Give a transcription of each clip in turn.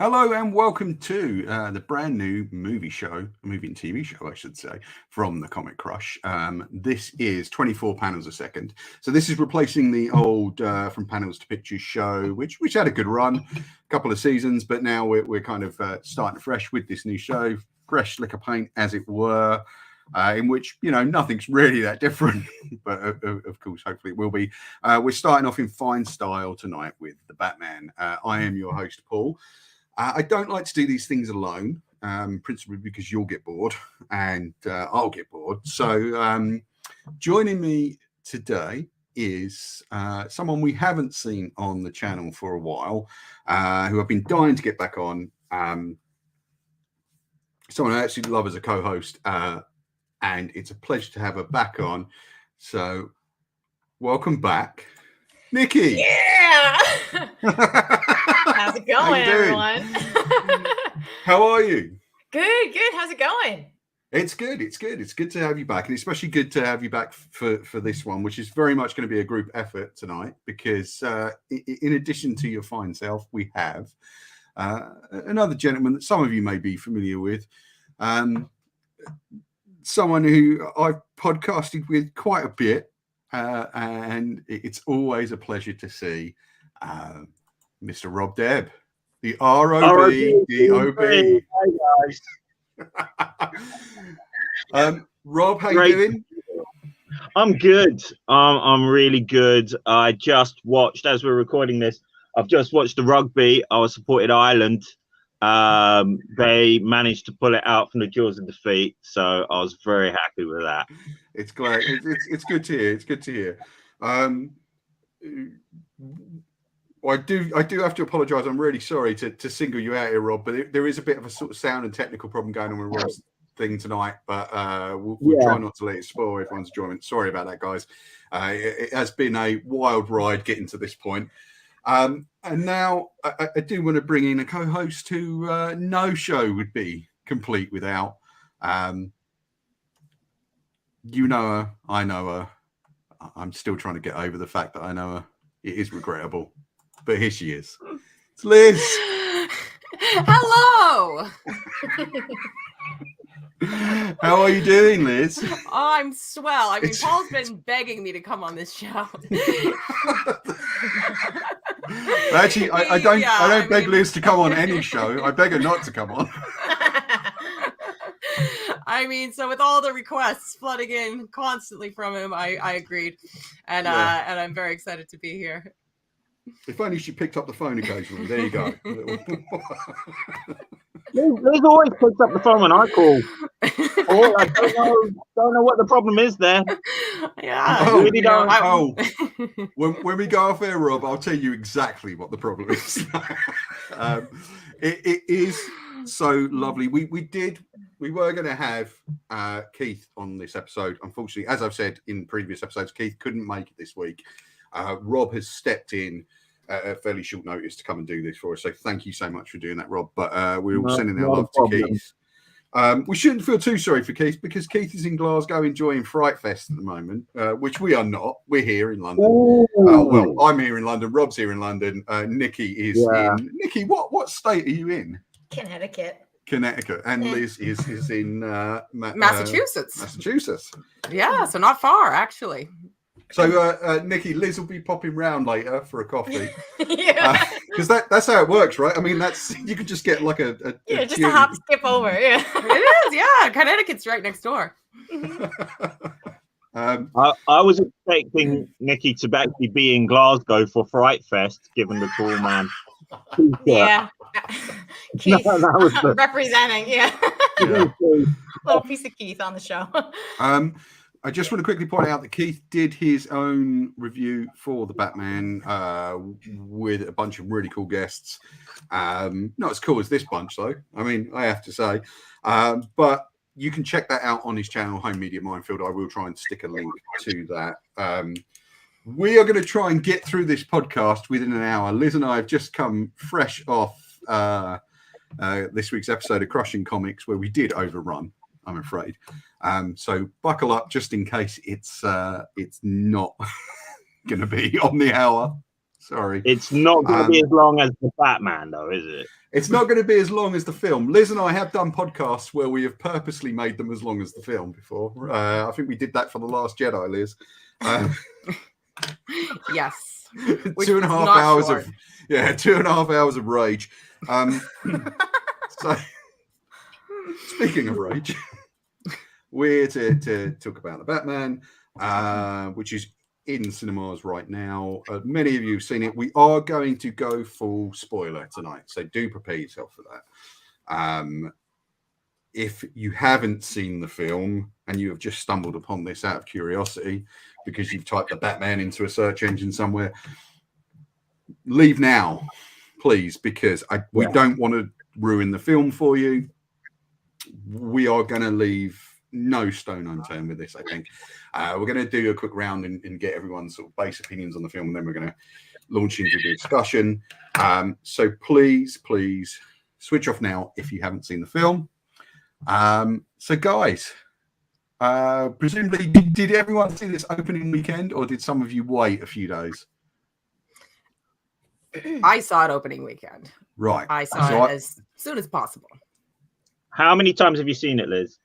Hello and welcome to the brand new movie and TV show, I should say, from the Comic Crush. This is 24 panels a second. So this is replacing the old From Panels to Pictures show, which had a good run, a couple of seasons, but now we're kind of starting fresh with this new show, fresh lick of paint, as it were. In which, nothing's really that different, but of course, hopefully it will be. We're starting off in fine style tonight with The Batman. I am your host, Paul. I don't like to do these things alone, principally because you'll get bored and I'll get bored. So joining me today is someone we haven't seen on the channel for a while, who I've been dying to get back on. Someone I actually love as a co-host, and it's a pleasure to have her back on. So welcome back, Nikki. Yeah. How's it going, everyone? How are you? Good. How's it going? It's good. It's good to have you back, and especially good to have you back for this one, which is very much going to be a group effort tonight, because in addition to your fine self, we have another gentleman that some of you may be familiar with, someone who I've podcasted with quite a bit, and it's always a pleasure to see Mr. Rob Debb, the ROB. Hi, guys. Rob, how you doing? I'm good. I'm really good. I just watched, as we're recording this, I've just watched the rugby. I was supported Ireland. They managed to pull it out from the jaws of defeat, so I was very happy with that. It's great. It's good to hear. It's good to hear. I do have to apologise. I'm really sorry to single you out here, Rob, but there is a bit of a sort of sound and technical problem going on with Rob's thing tonight, but we'll try not to let it spoil everyone's enjoyment. Sorry about that, guys. It has been a wild ride getting to this point. And now I do want to bring in a co-host who no show would be complete without. You know her, I know her. I'm still trying to get over the fact that I know her. It is regrettable, but here she is. It's Liz. Hello. How are you doing, Liz? I'm swell. I mean, Paul's been begging me to come on this show. Actually, I don't beg Liz to come on any show. I beg her not to come on. I mean, so with all the requests flooding in constantly from him, I agreed, and I'm very excited to be here. If only she picked up the phone occasionally. There you go. Liz always picks up the phone when I call. Or I don't know what the problem is there. Yeah. When we go off air, Rob, I'll tell you exactly what the problem is. It is so lovely. We were going to have Keith on this episode. Unfortunately, as I've said in previous episodes, Keith couldn't make it this week. Rob has stepped in at fairly short notice to come and do this for us. So thank you so much for doing that, Rob. But we're all sending our love to Keith. We shouldn't feel too sorry for Keith, because Keith is in Glasgow enjoying Fright Fest at the moment, which we are not. We're here in London. Well, I'm here in London. Rob's here in London. Nikki is in. Nikki, what state are you in? Connecticut. And Liz is in Massachusetts. Massachusetts. Yeah, so not far, actually. So, Nikki, Liz will be popping round later for a coffee. Yeah. Because that's how it works, right? I mean, you could just get like a just a hop, skip over. Yeah. It is, yeah. Connecticut's right next door. I was expecting Nikki to actually be in Glasgow for Fright Fest, given the tall man. Yeah. Keith that was representing, little piece of Keith on the show. I just want to quickly point out that Keith did his own review for The Batman with a bunch of really cool guests. Not as cool as this bunch, though. I mean, I have to say. But you can check that out on his channel, Home Media Minefield. I will try and stick a link to that. We are going to try and get through this podcast within an hour. Liz and I have just come fresh off this week's episode of Crushing Comics, where we did overrun, I'm afraid. So buckle up just in case it's not going to be on the hour. Sorry. It's not going to be as long as the Batman, though, is it? It's not going to be as long as the film. Liz and I have done podcasts where we have purposely made them as long as the film before. I think we did that for The Last Jedi, Liz. Yes. 2.5 hours of 2.5 hours of rage. So speaking of rage, we're to talk about the Batman, which is in cinemas right now. Many of you have seen it. We are going to go full spoiler tonight, so do prepare yourself for that. If you haven't seen the film and you have just stumbled upon this out of curiosity because you've typed the Batman into a search engine somewhere, leave now, please, because we don't want to ruin the film for you. We are going to leave no stone unturned with this, I think. We're going to do a quick round and get everyone's sort of base opinions on the film, and then we're going to launch into the discussion. So please switch off now if you haven't seen the film. So guys, presumably, did everyone see this opening weekend, or did some of you wait a few days? I saw it opening weekend. Right. I saw it as soon as possible. How many times have you seen it, Liz?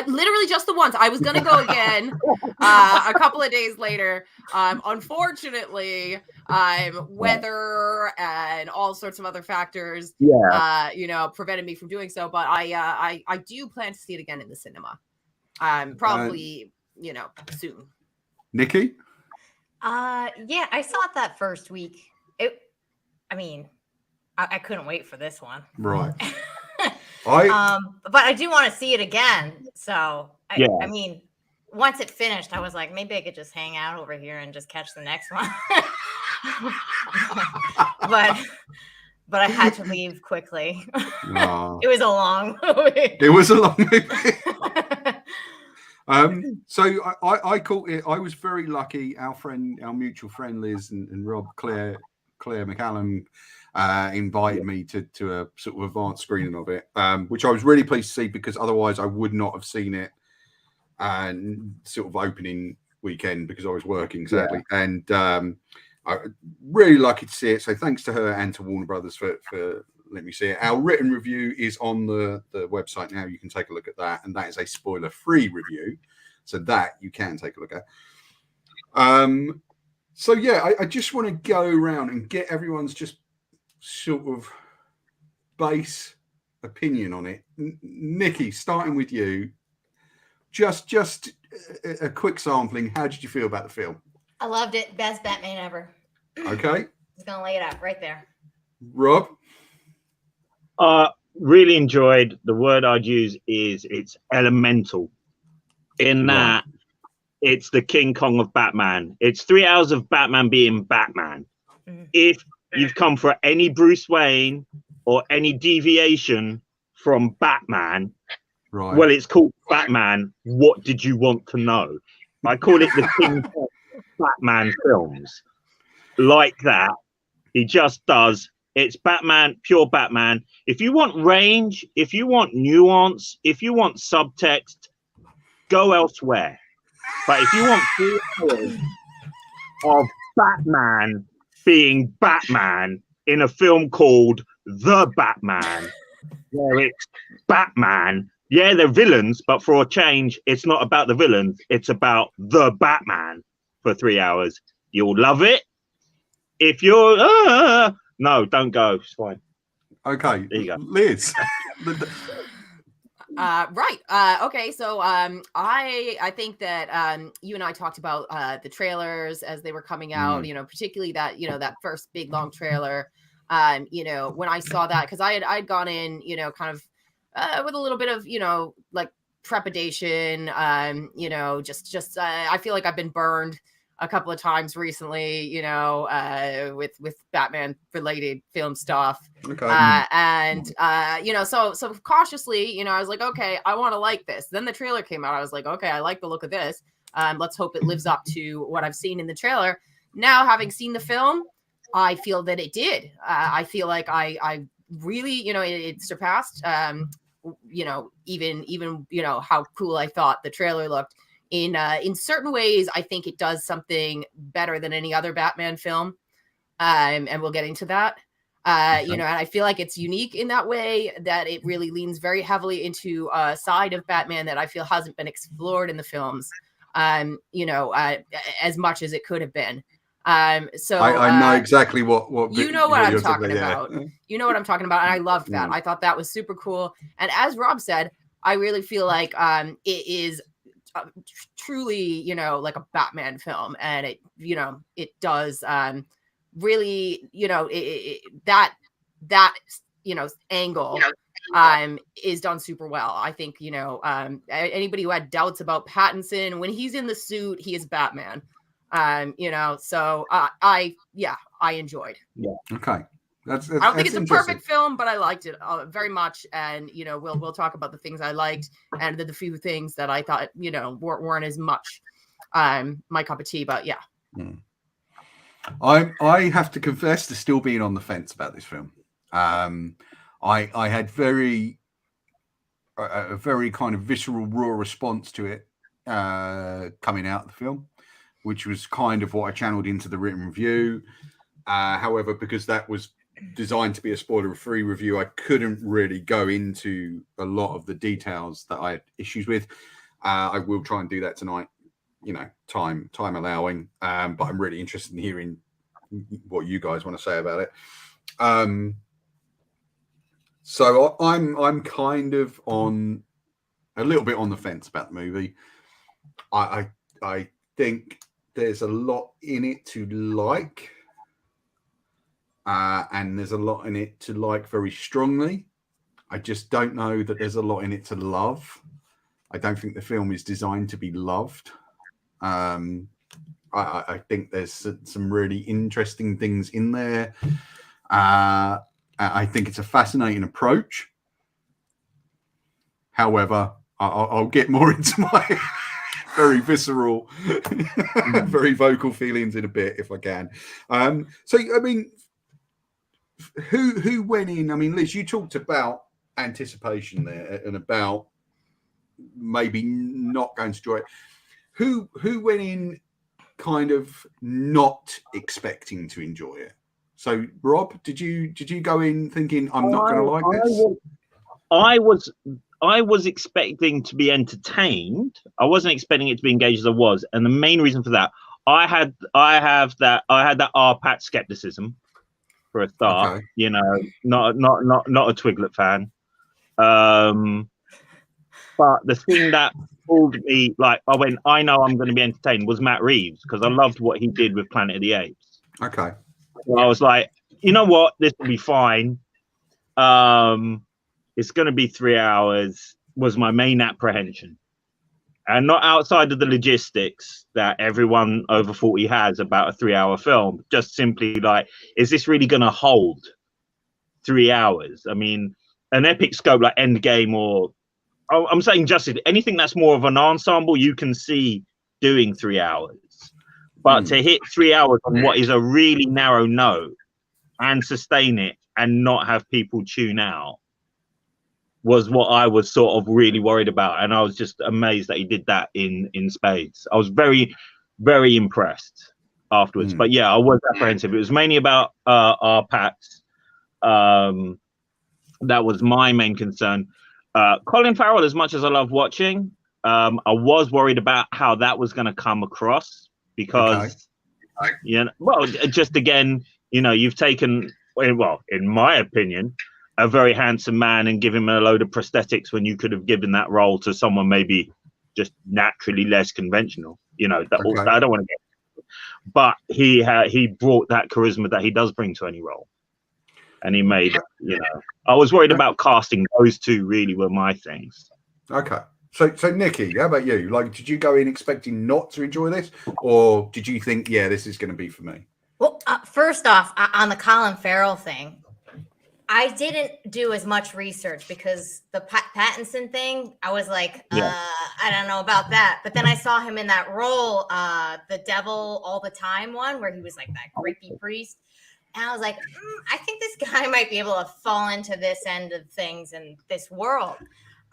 Literally just the once. I was going to go again a couple of days later. Unfortunately, weather and all sorts of other factors, prevented me from doing so. But I do plan to see it again in the cinema. Probably, soon. Nikki? Yeah, I saw it that first week. I couldn't wait for this one. Right. But I do want to see it again. So I mean, once it finished, I was like, maybe I could just hang out over here and just catch the next one. but I had to leave quickly. It was a long movie. It was a long movie. So I caught it. I was very lucky. Our mutual friend Liz and Rob, Claire McCallum, invited me to a sort of advanced screening of it, which I was really pleased to see, because otherwise I would not have seen it and sort of opening weekend because I was working, sadly. And I really lucky to see it. So thanks to her and to Warner Brothers for letting me see it. Our written review is on the website now. You can take a look at that, and that is a spoiler-free review, so that you can take a look at. So yeah, I just want to go around and get everyone's just sort of base opinion on it. Nikki, starting with you, just a quick sampling. How did you feel about the film? I loved it. Best Batman ever. Okay. Just gonna lay it out right there. Rob? Really enjoyed. The word I'd use is it's elemental. In that, it's the King Kong of Batman. It's 3 hours of Batman being Batman. Mm-hmm. If you've come for any Bruce Wayne or any deviation from Batman, well, it's called Batman. What did you want to know? I call it the King Kong of Batman films. Like that, he just does. It's Batman, pure Batman. If you want range, if you want nuance, if you want subtext, go elsewhere. But if you want 3 hours of Batman being Batman in a film called The Batman, where it's Batman, yeah, they're villains, but for a change, it's not about the villains, it's about the Batman for 3 hours. You'll love it. If you're no, don't go. It's fine. Okay, there you go, Liz. Okay. So I think that you and I talked about the trailers as they were coming out. Particularly that first big long trailer. When I saw that, because I'd gone in, kind of with a little bit of like trepidation. Just I feel like I've been burned a couple of times recently, with Batman related film stuff. Okay. So cautiously, I was like, okay, I want to like this. Then the trailer came out. I was like, okay, I like the look of this. Let's hope it lives up to what I've seen in the trailer. Now, having seen the film, I feel that it did. I feel like I really, it surpassed, even how cool I thought the trailer looked. In certain ways, I think it does something better than any other Batman film. and we'll get into that. You know, and I feel like it's unique in that way that it really leans very heavily into a side of Batman that I feel hasn't been explored in the films, you know, as much as it could have been. So I know exactly what you know what I'm talking about. about. You know what I'm talking about, and I loved that. I thought that was super cool. And as Rob said, I really feel like it is truly, you know, like a Batman film, and it, you know, it does really, you know, that you know, angle is done super well. I think, you know, anybody who had doubts about Pattinson, when he's in the suit, he is Batman. You know, so I enjoyed. Yeah. Okay. I don't think it's a perfect film, but I liked it very much. And, you know, we'll talk about the things I liked and the few things that I thought, you know, weren't as much my cup of tea, but yeah. I have to confess to still being on the fence about this film. I had a very kind of visceral, raw response to it coming out of the film, which was kind of what I channeled into the written review. However, because that was designed to be a spoiler-free review, I couldn't really go into a lot of the details that I had issues with. I will try and do that tonight, you know, time allowing. But I'm really interested in hearing what you guys want to say about it. So I'm kind of on a little bit on the fence about the movie. I think there's a lot in it to like, and there's a lot in it to like very strongly. I just don't know that there's a lot in it to love. I don't think the film is designed to be loved. I think there's some really interesting things in there. I think it's a fascinating approach. However, I'll get more into my very visceral, very vocal feelings in a bit if I can. So, I mean, who went in? I mean, Liz, you talked about anticipation there and about maybe not going to enjoy it. Who went in kind of not expecting to enjoy it? So, Rob, did you go in thinking I'm not going to like this? I was expecting to be entertained. I wasn't expecting it to be engaged as I was, and the main reason for that, I had that R-Pat skepticism for a start. Okay. You know, not a Twiglet fan. But the thing that pulled me, like, I know I'm going to be entertained, was Matt Reeves, because I loved what he did with Planet of the Apes. Okay. So I was like, you know what, this will be fine. It's going to be 3 hours, was my main apprehension. And not outside of the logistics that everyone over 40 has about a 3 hour film, just simply like, is this really going to hold 3 hours? I mean, an epic scope like Endgame, or I'm saying Justice, anything that's more of an ensemble, you can see doing 3 hours. But to hit 3 hours on what is a really narrow note and sustain it and not have people tune out was what I was sort of really worried about. And I was just amazed that he did that in spades. I was very, very impressed afterwards. But yeah, I was apprehensive. It was mainly about our packs. That was my main concern. Colin Farrell, as much as I love watching, I was worried about how that was going to come across, because, you know, well, just again, you know, you've taken, well, in my opinion, a very handsome man and give him a load of prosthetics when you could have given that role to someone maybe just naturally less conventional. You know, that I don't want to get, but he brought that charisma that he does bring to any role, and he made it. You know, I was worried about casting. Those two really were my things. Okay. So Nikki, how about you? Like, did you go in expecting not to enjoy this, or did you think, yeah, this is going to be for me? Well, first off, on the Colin Farrell thing, I didn't do as much research because the Pattinson thing, I was like, I don't know about that. But then I saw him in that role, the Devil All the Time one, where he was like that creepy priest. And I was like, I think this guy might be able to fall into this end of things in this world.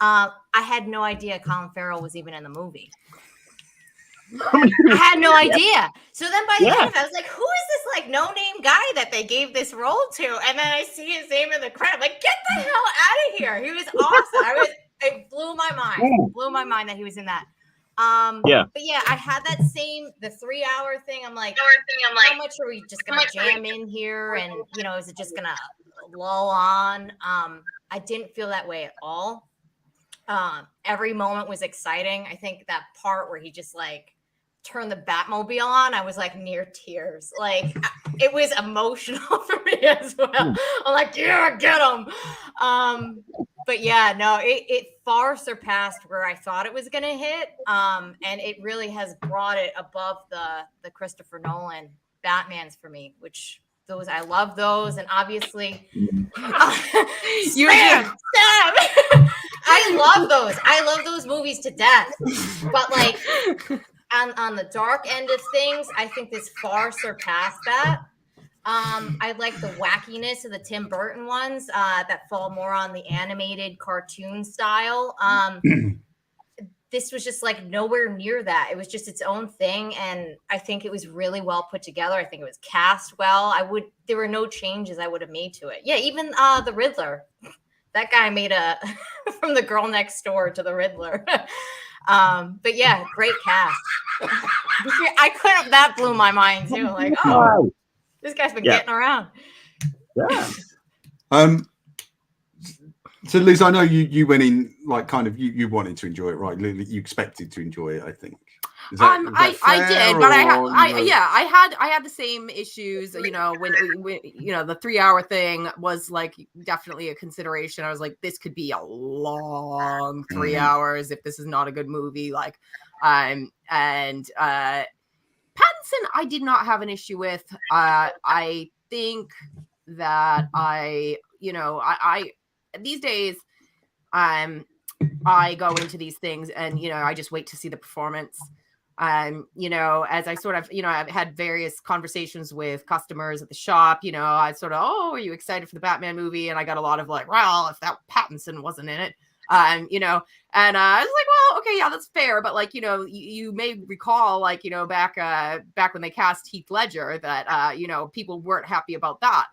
I had no idea Colin Farrell was even in the movie. I had no idea. So then by the Yeah. end of it, I was like, who is this like no-name guy that they gave this role to? And then I see his name in the credit. I'm like, get the hell out of here. He was awesome. It blew my mind. Ooh. Blew my mind that he was in that. Yeah. But yeah, I had that same, the 3-hour thing. I'm like, how much are we just going to jam in here? And, you know, is it just going to lull on? I didn't feel that way at all. Every moment was exciting. I think that part where he just like turned the Batmobile on, I was like near tears. Like it was emotional for me as well. I'm like, yeah, get him. But yeah, no, it far surpassed where I thought it was going to hit. And it really has brought it above the Christopher Nolan Batmans for me, which those, I love those. And obviously Stab! I love those. I love those movies to death. But like on the dark end of things, I think this far surpassed that. I like the wackiness of the Tim Burton ones that fall more on the animated cartoon style. This was just like nowhere near that. It was just its own thing, and I think it was really well put together. I think it was cast well. There were no changes I would have made to it. Yeah, even the Riddler. That guy made from the girl next door to the Riddler. But yeah, great cast. That blew my mind too. Like, oh, this guy's been getting around. Yeah. So Liz, I know you went in like kind of you wanted to enjoy it, right? You expected to enjoy it, I think. I did, but I had the same issues. You know, when you know the 3-hour thing was like definitely a consideration. I was like, this could be a long 3 hours if this is not a good movie. Like, and Pattinson, I did not have an issue with. I think that I these days, I go into these things and, I just wait to see the performance. As I sort of, I've had various conversations with customers at the shop, I sort of, oh, are you excited for the Batman movie? And I got a lot of like, well, if that Pattinson wasn't in it, and I was like, well, okay, yeah, that's fair. But like, you may recall, like, back when they cast Heath Ledger that, people weren't happy about that.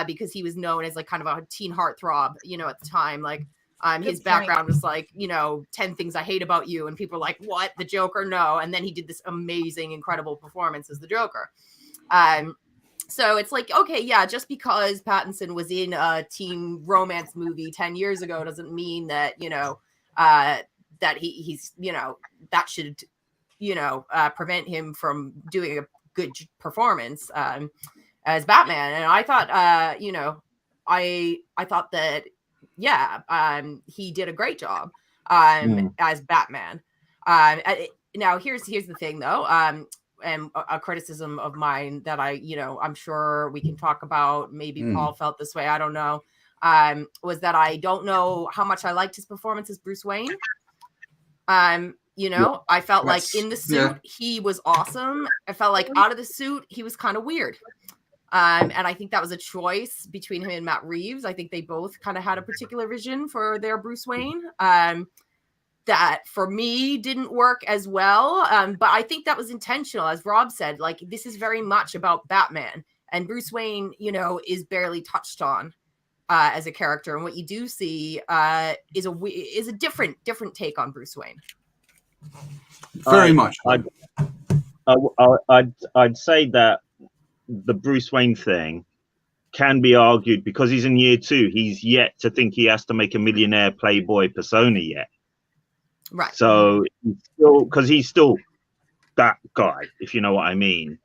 Because he was known as like kind of a teen heartthrob, at the time. Like his background was like, 10 things I hate about you. And people were like, what? The Joker? No. And then he did this amazing, incredible performance as the Joker. So it's like, okay, yeah, just because Pattinson was in a teen romance movie 10 years ago doesn't mean that, that he's, that should, prevent him from doing a good performance. As Batman. And I thought, I thought that, he did a great job as Batman. Now here's the thing though, and a criticism of mine that I'm sure we can talk about, maybe Paul felt this way, I don't know, was that I don't know how much I liked his performance as Bruce Wayne. I felt like in the suit, he was awesome. I felt like out of the suit, he was kind of weird. And I think that was a choice between him and Matt Reeves. I think they both kind of had a particular vision for their Bruce Wayne that for me didn't work as well. But I think that was intentional. As Rob said, like, this is very much about Batman, and Bruce Wayne, is barely touched on as a character. And what you do see is a different take on Bruce Wayne. Very much. I'd say that the Bruce Wayne thing can be argued because he's in year 2. He's yet to think he has to make a millionaire playboy persona yet. Right. So he's still that guy, if you know what I mean.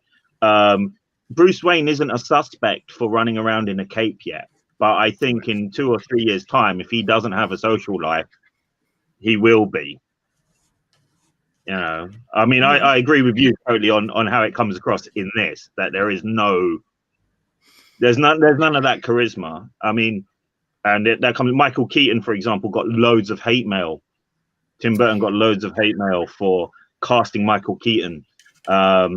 Bruce Wayne isn't a suspect for running around in a cape yet. But I think in 2 or 3 years' time, if he doesn't have a social life, he will be. I mean, I agree with you totally on how it comes across in this, that there's none of that charisma. I mean, and that comes, Michael Keaton, for example, got loads of hate mail. Tim Burton got loads of hate mail for casting Michael Keaton. I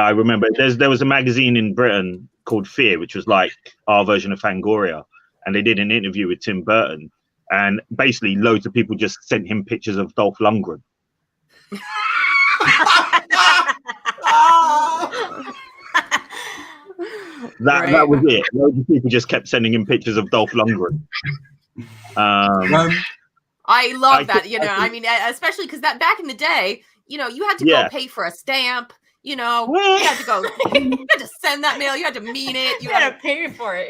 remember there was a magazine in Britain called Fear, which was like our version of Fangoria, and they did an interview with Tim Burton, and basically loads of people just sent him pictures of Dolph Lundgren. That was it. Loads of people just kept sending him pictures of Dolph Lundgren. I love that. I mean, especially because that back in the day, you had to go pay for a stamp. You had to go, you had to send that mail. You had to mean it. You had to pay for it.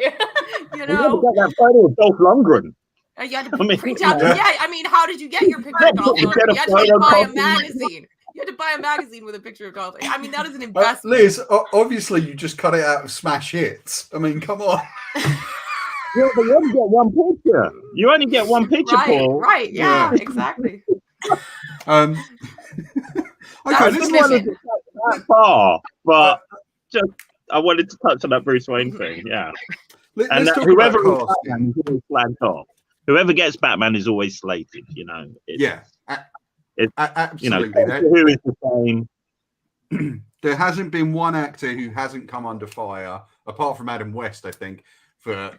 You had to get that photo of Dolph Lundgren. You had to print out. I mean, how did you get your picture of Dolph Lundgren? You had to buy a magazine. You had to buy a magazine with a picture of Dolph. I mean, that is an investment. Liz, obviously you just cut it out of smash hits. I mean, come on. Yeah, but you only get one picture. You only get one picture, Paul. Right, yeah. Exactly. Okay, let's go that far, but just I wanted to touch on that Bruce Wayne thing. Yeah, and whoever is Batman is always flagged off. Whoever gets Batman is always slated. Absolutely. Who is the same? There hasn't been one actor who hasn't come under fire, apart from Adam West, I think, for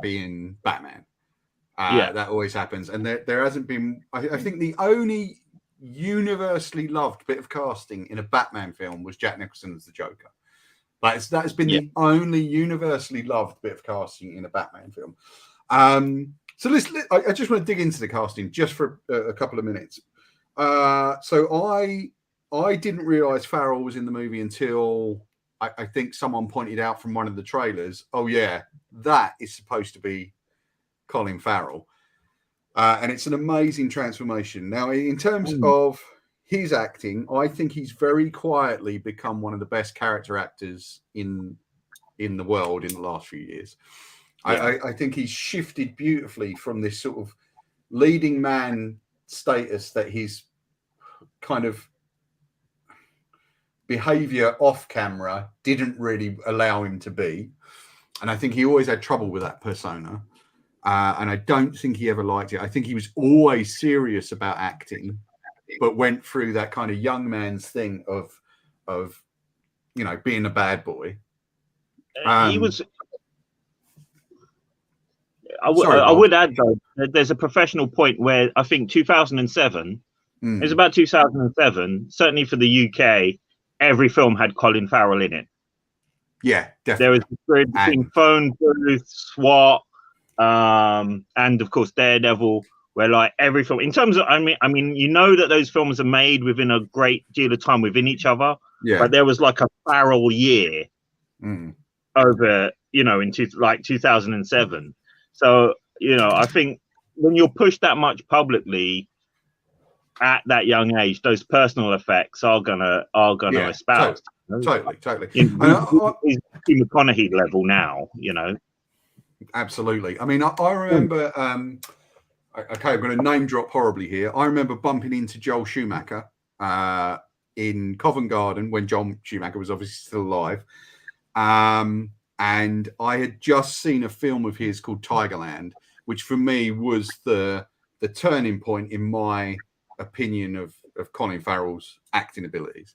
being Batman. That always happens, and there hasn't been. I think the only universally loved bit of casting in a Batman film was Jack Nicholson as the Joker. That has been the only universally loved bit of casting in a Batman film. So I just want to dig into the casting just for a couple of minutes. So I didn't realize Farrell was in the movie until I think someone pointed out from one of the trailers. Oh yeah, that is supposed to be Colin Farrell. And it's an amazing transformation. Now, in terms of his acting, I think he's very quietly become one of the best character actors in the world in the last few years. I think he's shifted beautifully from this sort of leading man status that his kind of behavior off camera didn't really allow him to be. And I think he always had trouble with that persona. And I don't think he ever liked it. I think he was always serious about acting, but went through that kind of young man's thing of being a bad boy. He was. I would add though, there's a professional point where I think 2007. It was about 2007. Certainly for the UK, every film had Colin Farrell in it. Yeah, definitely. There was between Phone Booth, SWAT. And of course Daredevil, where like every film in terms of I mean that those films are made within a great deal of time within each other, but there was like a Farrell year over in 2007. So I think when you're pushed that much publicly at that young age, those personal effects are gonna espouse. Totally. He's McConaughey level now, Absolutely. I mean, I remember. Okay, I'm going to name drop horribly here. I remember bumping into Joel Schumacher in Covent Garden when John Schumacher was obviously still alive, and I had just seen a film of his called Tigerland, which for me was the turning point in my opinion of Colin Farrell's acting abilities.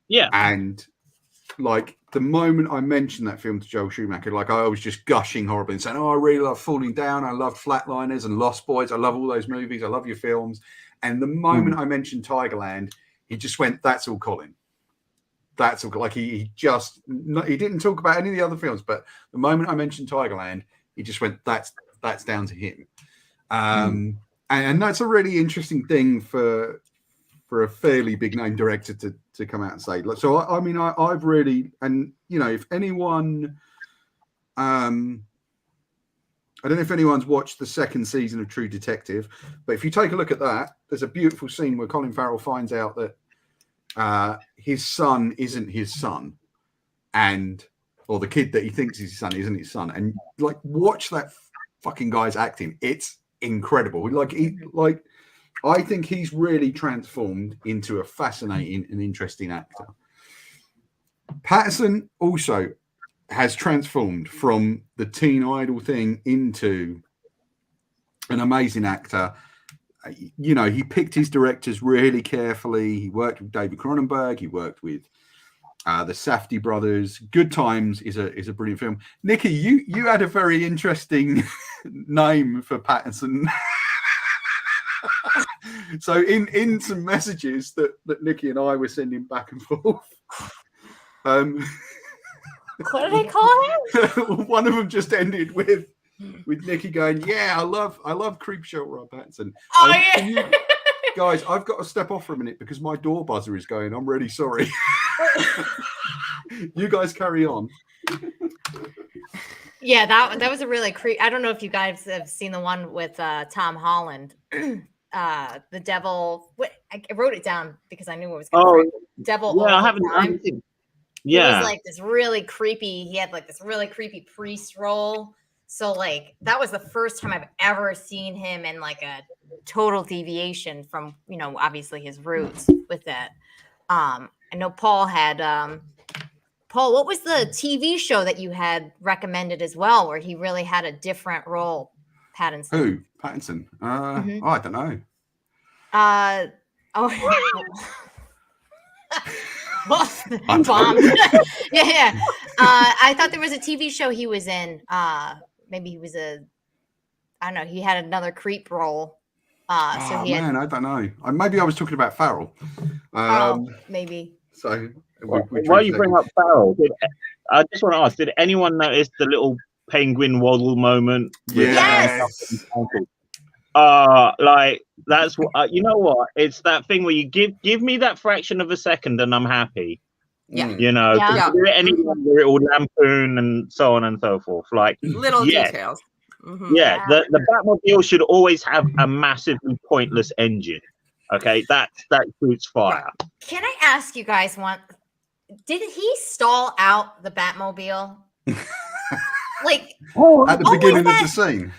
Yeah, and like the moment I mentioned that film to Joel Schumacher, like I was just gushing horribly and saying, "Oh, I really love Falling Down. I love Flatliners and Lost Boys. I love all those movies. I love your films." And the moment I mentioned Tigerland, he just went, "That's all Colin. That's all." Like he didn't talk about any of the other films, but the moment I mentioned Tigerland, he just went, "That's down to him." And that's a really interesting thing for a fairly big name director to come out and say. So I mean, I've really, and if anyone, I don't know if anyone's watched the second season of True Detective, but if you take a look at that, there's a beautiful scene where Colin Farrell finds out that his son isn't his son, or the kid that he thinks is his son isn't his son, and like watch that fucking guy's acting. It's incredible. I think he's really transformed into a fascinating and interesting actor. Patterson also has transformed from the teen idol thing into an amazing actor. He picked his directors really carefully. He worked with David Cronenberg. He worked with the Safdie brothers. Good Times is a brilliant film. Nikki, you had a very interesting name for Patterson. So in some messages that Nikki and I were sending back and forth, What did I call him? One of them just ended with Nikki going, "Yeah, I love Creepshow Rob Pattinson." Oh Can yeah. you, guys, I've got to step off for a minute because my door buzzer is going. I'm really sorry. You guys carry on. Yeah, that was a really creep. I don't know if you guys have seen the one with Tom Holland, the devil. I wrote it down because I knew it was going to devil. Yeah, all I the haven't. time. Yeah, He was like this really creepy. He had like this really creepy priest role. So like that was the first time I've ever seen him in like a total deviation from obviously his roots with that. I know Paul had. Paul, what was the TV show that you had recommended as well, where he really had a different role? Pattinson. Who? Pattinson? Oh, I don't know. Bomb. Yeah. I thought there was a TV show he was in. Maybe he was I don't know. He had another creep role. I don't know. Maybe I was talking about Farrell. Maybe. So while you bring up Farrell, I just want to ask: did anyone notice the little penguin waddle moment? Yes. Like that's what you know. What it's that thing where you give me that fraction of a second and I'm happy. Yeah. You know, any longer it will lampoon and so on and so forth. Like little details. Mm-hmm. Yeah, the Batmobile should always have a massively pointless engine. Okay, that shoots fire. Can I ask you guys one? Did he stall out the Batmobile? Like at the beginning of the scene.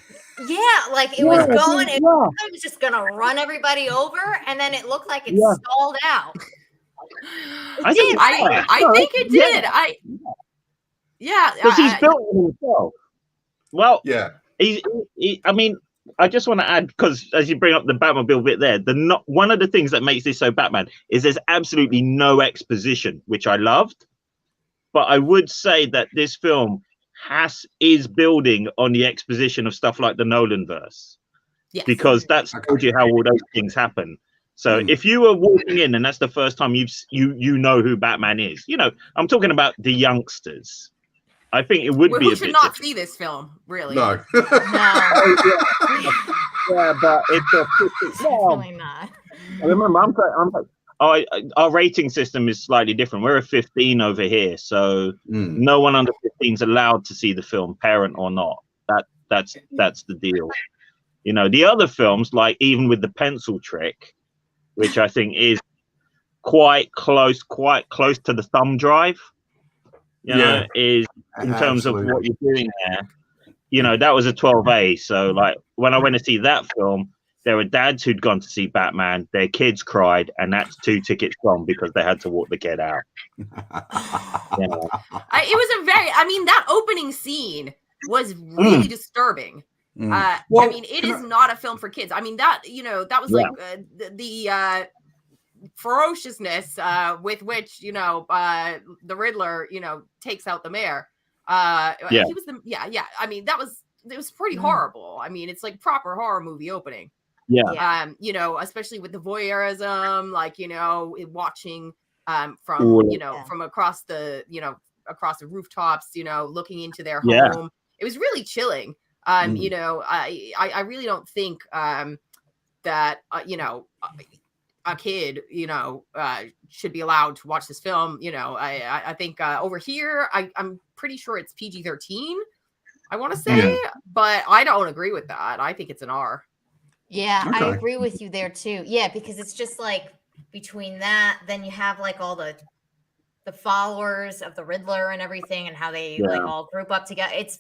Yeah, like it was going. It was just gonna run everybody over, and then it looked like it stalled out. I think it did. Because he's built it himself. Well, yeah. I mean, I just want to add, because as you bring up the Batmobile bit there, one of the things that makes this so Batman is there's absolutely no exposition, which I loved. But I would say that this film is building on the exposition of stuff like the Nolan verse, because that's told you how all those things happen. So if you were walking in and that's the first time you know who Batman is, I'm talking about the youngsters. I think it would be. Who should not see this film, really? No. Yeah, but it's really not. Remember, our rating system is slightly different. We're a 15 over here, so no one under 15 is allowed to see the film, parent or not. That's the deal. The other films, like even with the pencil trick, which I think is quite close to the thumb drive. Is in terms of what you're doing there. That was a 12A. So like when I went to see that film, there were dads who'd gone to see Batman, their kids cried, and that's 2 tickets gone because they had to walk the kid out. It was that opening scene was really disturbing. I mean, it is not a film for kids. I mean, that was like the ferociousness with which the Riddler takes out the mayor. He was I mean, it was pretty horrible. I mean, it's like proper horror movie opening. Especially with the voyeurism, like watching from across the rooftops, looking into their home. It was really chilling. I really don't think that a kid should be allowed to watch this film. I think over here I'm pretty sure it's PG-13, I want to say, but I don't agree with that. I think it's an R. Yeah, I agree with you there too. Yeah, because it's just like between that, then you have like all the followers of the Riddler and everything, and how they like all group up together. It's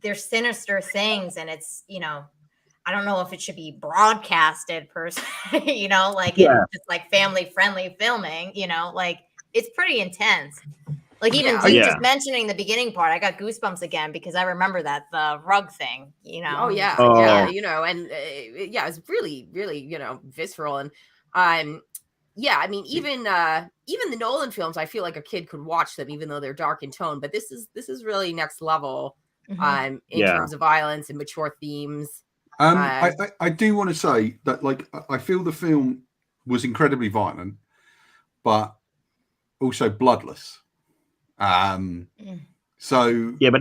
they're sinister things, and it's I don't know if it should be broadcasted per se, it's just like family friendly filming, like it's pretty intense. Like even just mentioning the beginning part, I got goosebumps again because I remember the rug thing, and it's really, really, visceral. And I mean, even the Nolan films, I feel like a kid could watch them even though they're dark in tone, but this is really next level in terms of violence and mature themes. I do want to say that, like, I feel the film was incredibly violent, but also bloodless. So yeah, but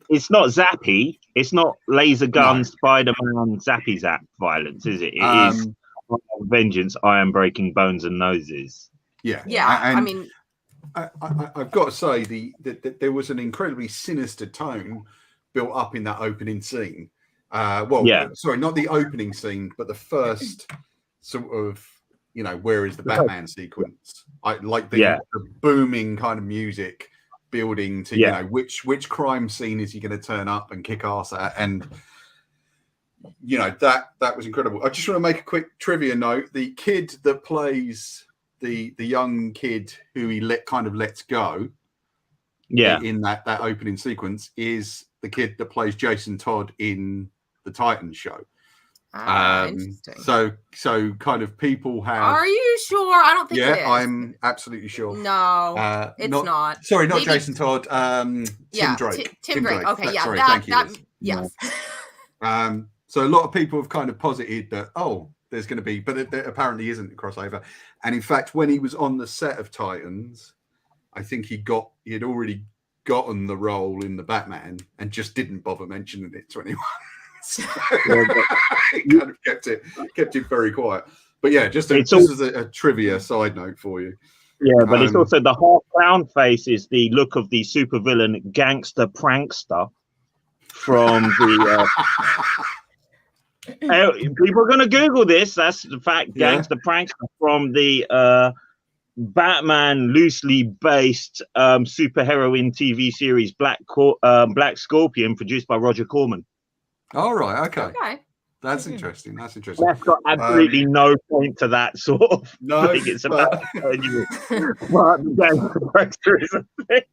it's not zappy. It's not laser gun, Spider-Man, zappy zap violence, is it? It is vengeance. I am breaking bones and noses. Yeah. I mean, I've got to say there was an incredibly sinister tone built up in that opening scene. Sorry, not the opening scene, but the first sort of, where is the Batman sequence? I like the booming kind of music building to which crime scene is he going to turn up and kick ass at, and that was incredible. I just want to make a quick trivia note: the kid that plays the young kid who he lets go, in that opening sequence, is the kid that plays Jason Todd in the Titans show. Interesting. So kind of people have. Are you sure? I don't think it is. Yeah, I'm absolutely sure. No, it's not. Sorry, not Jason Todd. Tim Drake. Tim Drake. Okay, sorry, that thank you. yes. So a lot of people have kind of posited that there's going to be, but there apparently isn't a crossover. And in fact, when he was on the set of Titans, I think he had already gotten the role in the Batman and just didn't bother mentioning it to anyone. So he kind of kept it very quiet. But yeah, just as a trivia side note for you. Yeah, but it's also the half clown face is the look of the supervillain gangster prankster from the. People are going to Google this. That's the fact. Gangster prankster from the Batman loosely based superheroine TV series Black Scorpion, produced by Roger Corman. All right. Okay. That's interesting. That's got absolutely no point to that sort of. No, thing. It's about you. But the prankster is a thing.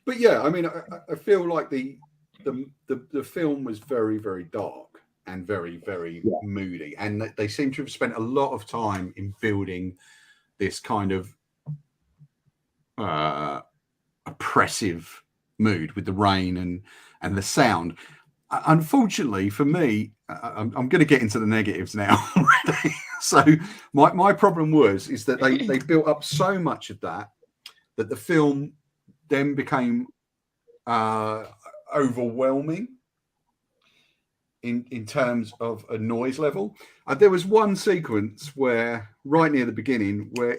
But yeah, I mean, I feel like the film was very, very dark and very, very moody, and they seem to have spent a lot of time in building this kind of oppressive mood with the rain and the sound. Unfortunately for me, I'm going to get into the negatives now already. So my problem is that they built up so much of that the film then became overwhelming in terms of a noise level. There was one sequence where right near the beginning where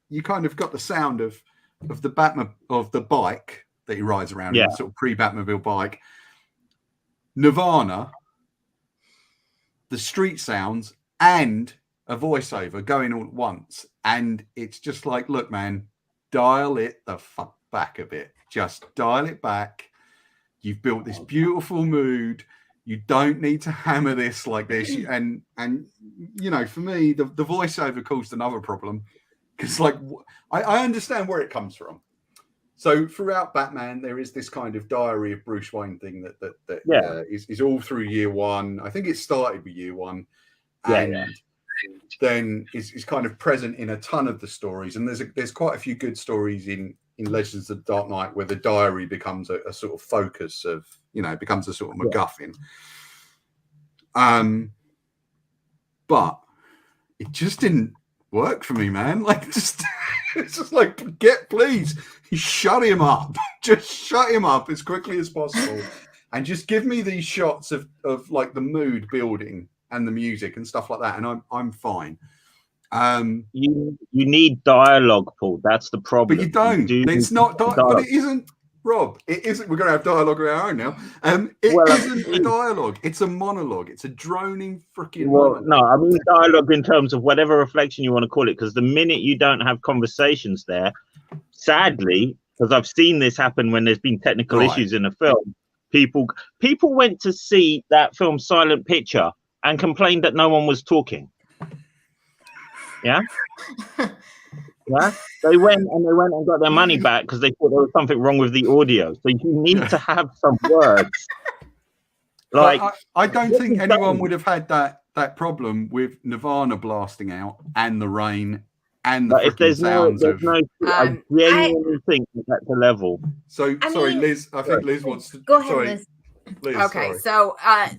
you kind of got the sound of the bike that he rides around in, sort of pre-Batmobile bike, Nirvana, the street sounds, and a voiceover going all at once. And it's just like, look, man, dial it the fuck back a bit. Just dial it back. You've built this beautiful mood. You don't need to hammer this like this. And for me, the voiceover caused another problem. Because, I understand where it comes from. So throughout Batman, there is this kind of diary of Bruce Wayne thing that is all through year one. I think it started with year one, and then is kind of present in a ton of the stories. And there's quite a few good stories in Legends of the Dark Knight where the diary becomes a sort of focus of, becomes a sort of MacGuffin. But it just didn't work for me, man. it's just like, please shut him up. Just shut him up as quickly as possible, and just give me these shots of like the mood building and the music and stuff like that, and I'm fine. You need dialogue, Paul. That's the problem. But you don't. It's not but it isn't. Rob, it isn't. We're going to have dialogue of our own now. Isn't a dialogue. It's a monologue. It's a droning freaking monologue. No, I mean dialogue in terms of whatever reflection you want to call it. Because the minute you don't have conversations there, sadly, because I've seen this happen when there's been technical issues in a film, people went to see that film Silent Picture and complained that no one was talking. Yeah. Yeah, they went and got their money back because they thought there was something wrong with the audio. So you need to have some words. I don't think anyone would have had that problem with Nirvana blasting out and the rain and the sounds I genuinely think that's a level. So sorry, Liz. I think Liz wants to go ahead, Liz. Liz, okay, sorry.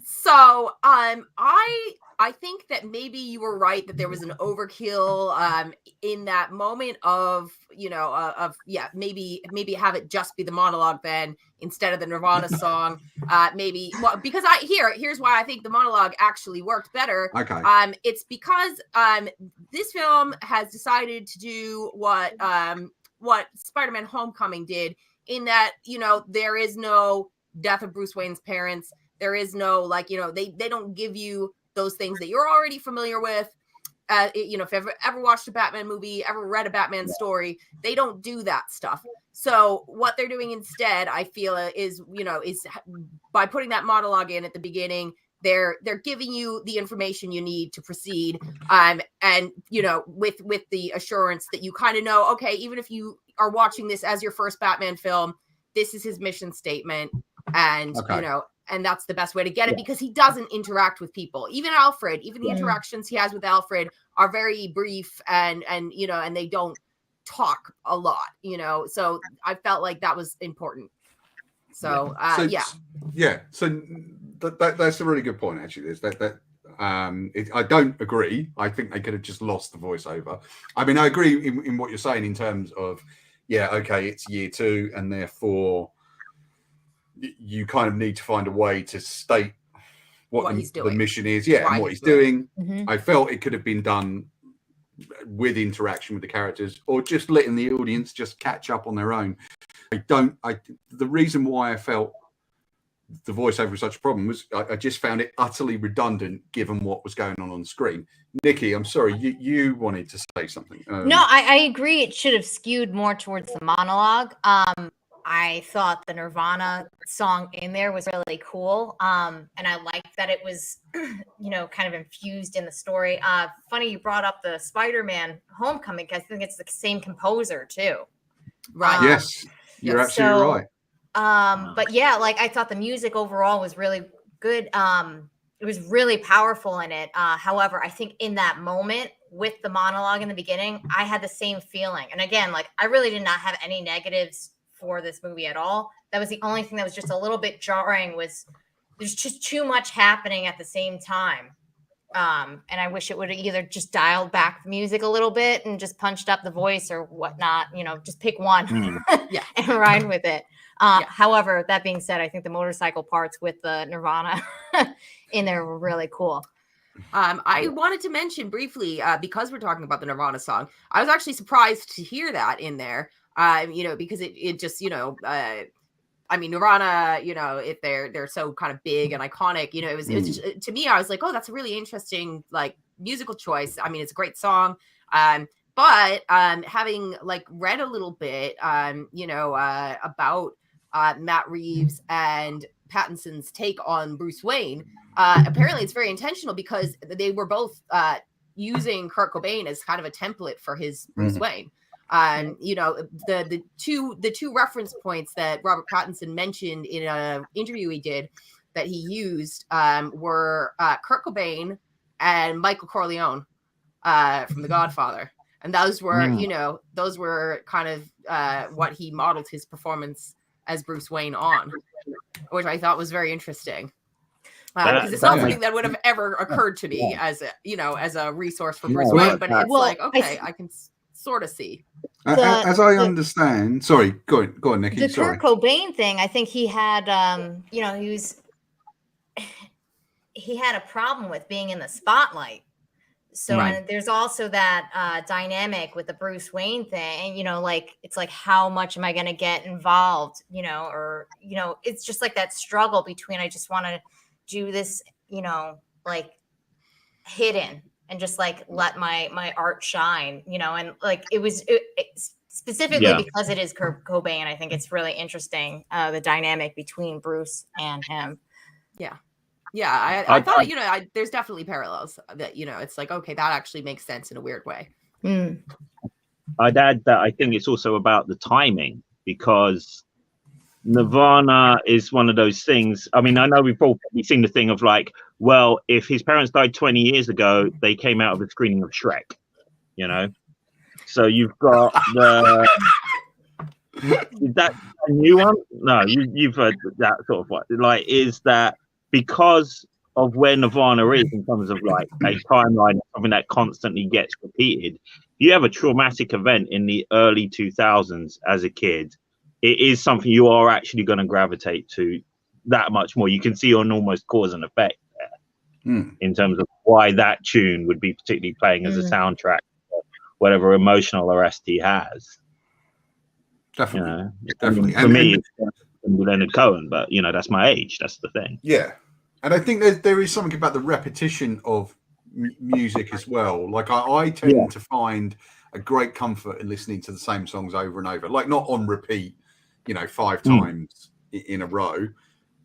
so I I think that maybe you were right that there was an overkill in that moment of, maybe have it just be the monologue then instead of the Nirvana song. Because here's why I think the monologue actually worked better. Okay. It's because this film has decided to do what Spider-Man Homecoming did, in that, there is no death of Bruce Wayne's parents. There is no, they don't give you those things that you're already familiar with. If you've ever watched a Batman movie, ever read a Batman story, they don't do that stuff. So what they're doing instead, I feel, is by putting that monologue in at the beginning, they're giving you the information you need to proceed. And with the assurance that you kind of know, okay, even if you are watching this as your first Batman film, this is his mission statement. And, and that's the best way to get it, because he doesn't interact with people. Even Alfred, the interactions he has with Alfred are very brief and they don't talk a lot, so I felt like that was important. So that's a really good point, actually. I don't agree. I think they could have just lost the voiceover. I mean, I agree in what you're saying in terms of, it's year 2, and therefore you kind of need to find a way to state what the mission is, and what he's doing. Mm-hmm. I felt it could have been done with interaction with the characters, or just letting the audience just catch up on their own. The reason why I felt the voiceover was such a problem was I just found it utterly redundant given what was going on screen. Nikki, I'm sorry, you wanted to say something. No, I agree. It should have skewed more towards the monologue. I thought the Nirvana song in there was really cool. And I liked that it was, kind of infused in the story. Funny you brought up the Spider-Man Homecoming, because I think it's the same composer too. Right. Yes, you're absolutely right. But I thought the music overall was really good. It was really powerful in it. However, I think in that moment with the monologue in the beginning, I had the same feeling. And again, I really did not have any negatives for this movie at all. That was the only thing that was just a little bit jarring, was there's just too much happening at the same time. And I wish it would have either just dialed back the music a little bit and just punched up the voice or whatnot, just pick one and ride with it. However, that being said, I think the motorcycle parts with the Nirvana in there were really cool. I wanted to mention briefly, because we're talking about the Nirvana song, I was actually surprised to hear that in there. Because it just, Nirvana, if they're so kind of big and iconic, it was just, to me, I was like, oh, that's a really interesting, musical choice. I mean, it's a great song. But having read a little bit, about Matt Reeves and Pattinson's take on Bruce Wayne, apparently it's very intentional, because they were both using Kurt Cobain as kind of a template for his Bruce Wayne. The two reference points that Robert Pattinson mentioned in an interview he did that he used were Kurt Cobain and Michael Corleone from The Godfather. And those were, those were kind of what he modeled his performance as Bruce Wayne on, which I thought was very interesting. Because it's not something that would have ever occurred to me as a resource for Bruce Wayne, but it's I can sort of see. As I understand, sorry, go on, Nikki. The Kurt Cobain thing, I think he had, he had a problem with being in the spotlight. So and there's also that dynamic with the Bruce Wayne thing, it's how much am I going to get involved, it's just that struggle between, I just want to do this, hidden and just let my art shine, and it was specifically because it is Kurt Cobain. I think it's really interesting, the dynamic between Bruce and him. Yeah, I thought, there's definitely parallels that, it's okay, that actually makes sense in a weird way. I'd add that I think it's also about the timing, because Nirvana is one of those things. I mean, I know we've probably seen the thing of well, if his parents died 20 years ago, they came out of a screening of Shrek, So you've got is that a new one? No, you've heard that sort of what? Is that because of where Nirvana is in terms of like a timeline, something that constantly gets repeated. If you have a traumatic event in the early 2000s as a kid, it is something you are actually going to gravitate to that much more. You can see on almost cause and effect there in terms of why that tune would be particularly playing as a soundtrack for whatever emotional arrest he has. Definitely. You know? Definitely. For me, it's Leonard Cohen, but you know, that's my age. That's the thing. Yeah. And I think there is something about the repetition of music as well. Like I tend to find a great comfort in listening to the same songs over and over, like not on repeat, you know, 5 times in a row.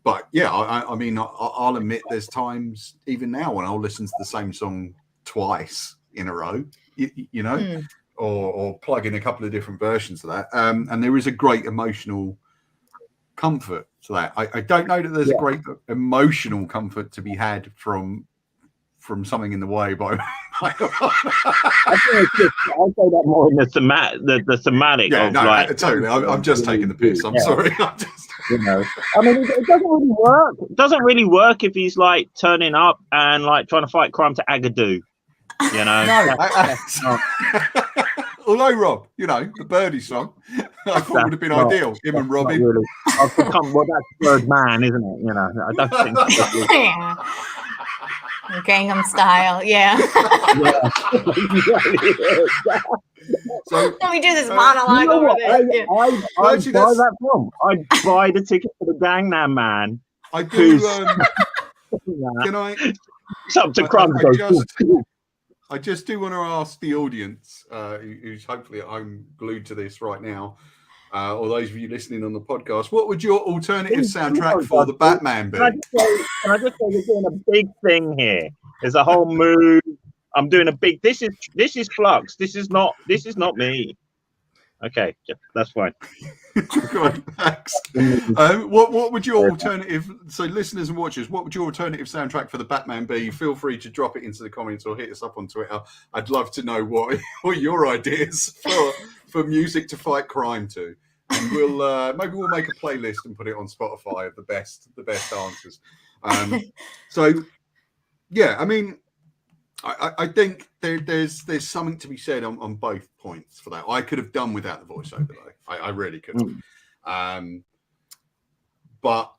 But yeah, I mean, I'll admit there's times even now when I'll listen to the same song twice in a row, you know, or plug in a couple of different versions of that. And there is a great emotional comfort to that. I don't know that there's a great emotional comfort to be had from something in the way by I think it's just, I'll say that more in the thematic of like totally. I'm just taking the piss. I'm sorry. I'm just you know, I mean, it doesn't really work. It doesn't really work if he's like turning up and like trying to fight crime to Agadoo. You know, although Rob, you know, the Birdie song, I thought would have been ideal. Him and Robin. Really. I've become, well, that's Third Man, isn't it? You know, I don't think. Gangnam Style, yeah. So let me do this monologue over there. I'd buy that film. I'd buy the ticket for the Gangnam Man. I do. Can I? It's up to Crumb. I just do want to ask the audience, who's hopefully at home glued to this right now, or those of you listening on the podcast, what would your alternative soundtrack for the Batman be? Can I just say we're doing a big thing here? There's a whole mood. I'm doing a big. This is Flux. This is not me. Okay, that's fine. Good, thanks. What would your alternative? So, listeners and watchers, what would your alternative soundtrack for the Batman be? Feel free to drop it into the comments or hit us up on Twitter. I'd love to know what your ideas for music to fight crime to, and maybe we'll make a playlist and put it on Spotify of the best answers. So, yeah, I mean, I think there's something to be said on both points for that. I could have done without the voiceover though. I really could have. But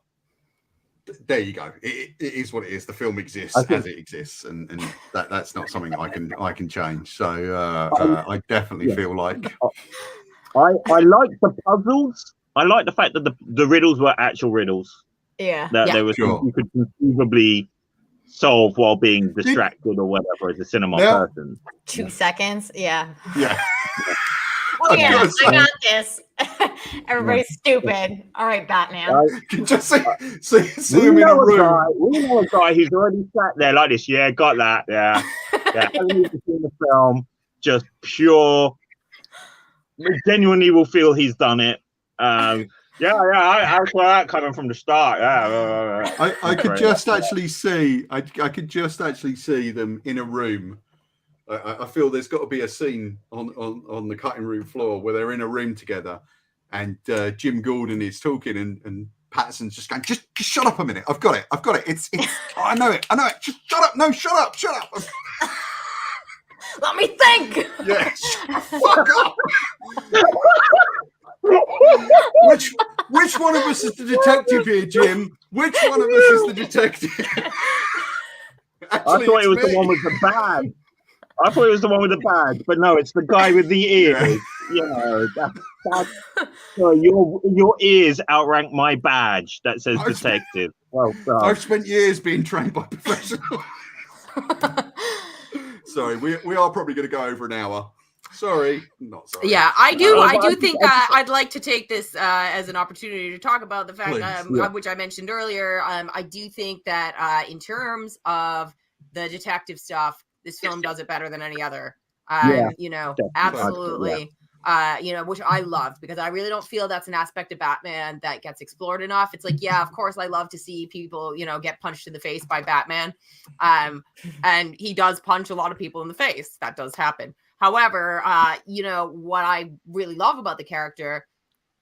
there you go. It is what it is. The film exists as it exists, and that's not something I can change. So I definitely feel like I like the puzzles. I like the fact that the riddles were actual riddles. Yeah. That there was you could conceivably solve while being distracted or whatever as a cinema person. 2 seconds. Yeah. Yeah. Oh yeah, I got this. Everybody's stupid. All right, Batman. Just see him in a room. We know a guy who's already sat there like this. Yeah, got that. Yeah. Hasn't even seen the film. Just pure. Genuinely will feel he's done it. I saw that coming from the start. I could just actually see. I could just actually see them in a room. I feel there's got to be a scene on the cutting room floor where they're in a room together, and Jim Gordon is talking, and Patterson's just going, just shut up a minute. I've got it. It's. I know it. Just shut up. No, shut up. Let me think. Yes. Fuck up. Which one of us is the detective here, Jim? Which one of us is the detective? Actually, I thought it was the one with the badge. But no, it's the guy with the ears. You know, so your ears outrank my badge that says detective. Well done. I've spent years being trained by professionals. Sorry, we are probably going to go over an hour. Sorry, not sorry. Yeah, I do think I'd like to take this as an opportunity to talk about the fact, which I mentioned earlier. I do think that in terms of the detective stuff, this film does it better than any other. You know, absolutely. Which I loved, because I really don't feel that's an aspect of Batman that gets explored enough. It's like, yeah, of course, I love to see people, get punched in the face by Batman. And he does punch a lot of people in the face. That does happen. However, what I really love about the character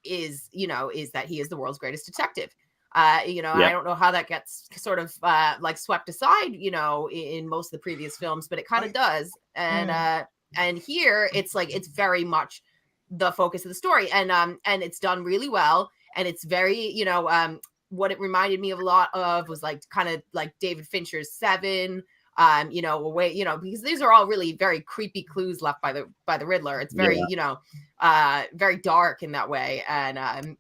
is that he is the world's greatest detective. I don't know how that gets sort of like swept aside, in most of the previous films, but it kind of does. And here it's like it's very much the focus of the story, and it's done really well, and it's very, what it reminded me of a lot of was like kind of like David Fincher's Seven, because these are all really very creepy clues left by the Riddler. It's very, very dark in that way, and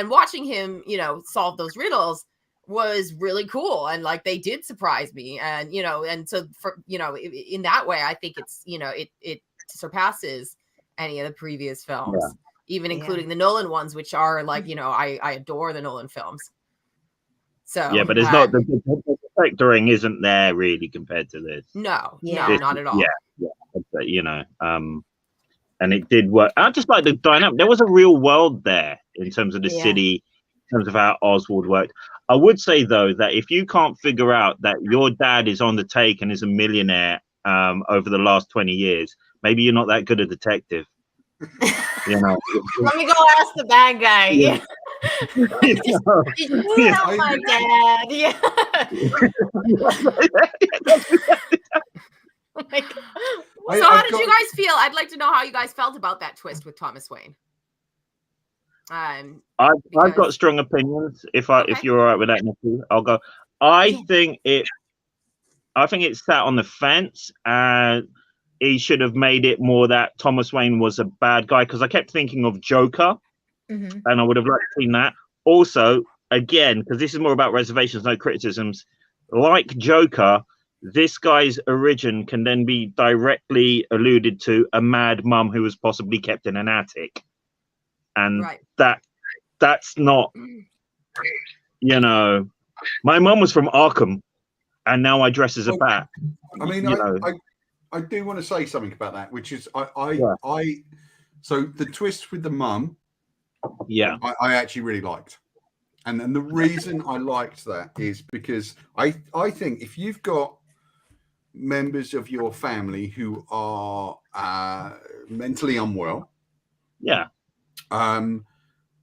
watching him, solve those riddles was really cool. And like, they did surprise me. And, and so for, in that way, I think it's, it surpasses any of the previous films, even including the Nolan ones, which are like, I adore the Nolan films. So, yeah, but it's not the factoring isn't there really compared to this. No, not at all. Yeah. And it did work. I just like the dynamic. There was a real world there in terms of the city, in terms of how Oswald worked. I would say, though, that if you can't figure out that your dad is on the take and is a millionaire over the last 20 years, maybe you're not that good a detective. Let me go ask the bad guy. Yeah. Did you help my dad? Yeah. Oh my God. So how did you guys feel? I'd like to know how you guys felt about that twist with Thomas Wayne. I've got strong opinions. If you're all right with that, Nikki, I'll go. I think it sat on the fence, and he should have made it more that Thomas Wayne was a bad guy, because I kept thinking of Joker, and I would have liked to see that. Also, again, because this is more about reservations, no criticisms. Like Joker, this guy's origin can then be directly alluded to a mad mum who was possibly kept in an attic. And that's not, my mum was from Arkham, and now I dress as a bat. I mean, I do want to say something about that, which is so the twist with the mum, I actually really liked. And then the reason I liked that is because I think if you've got members of your family who are mentally unwell,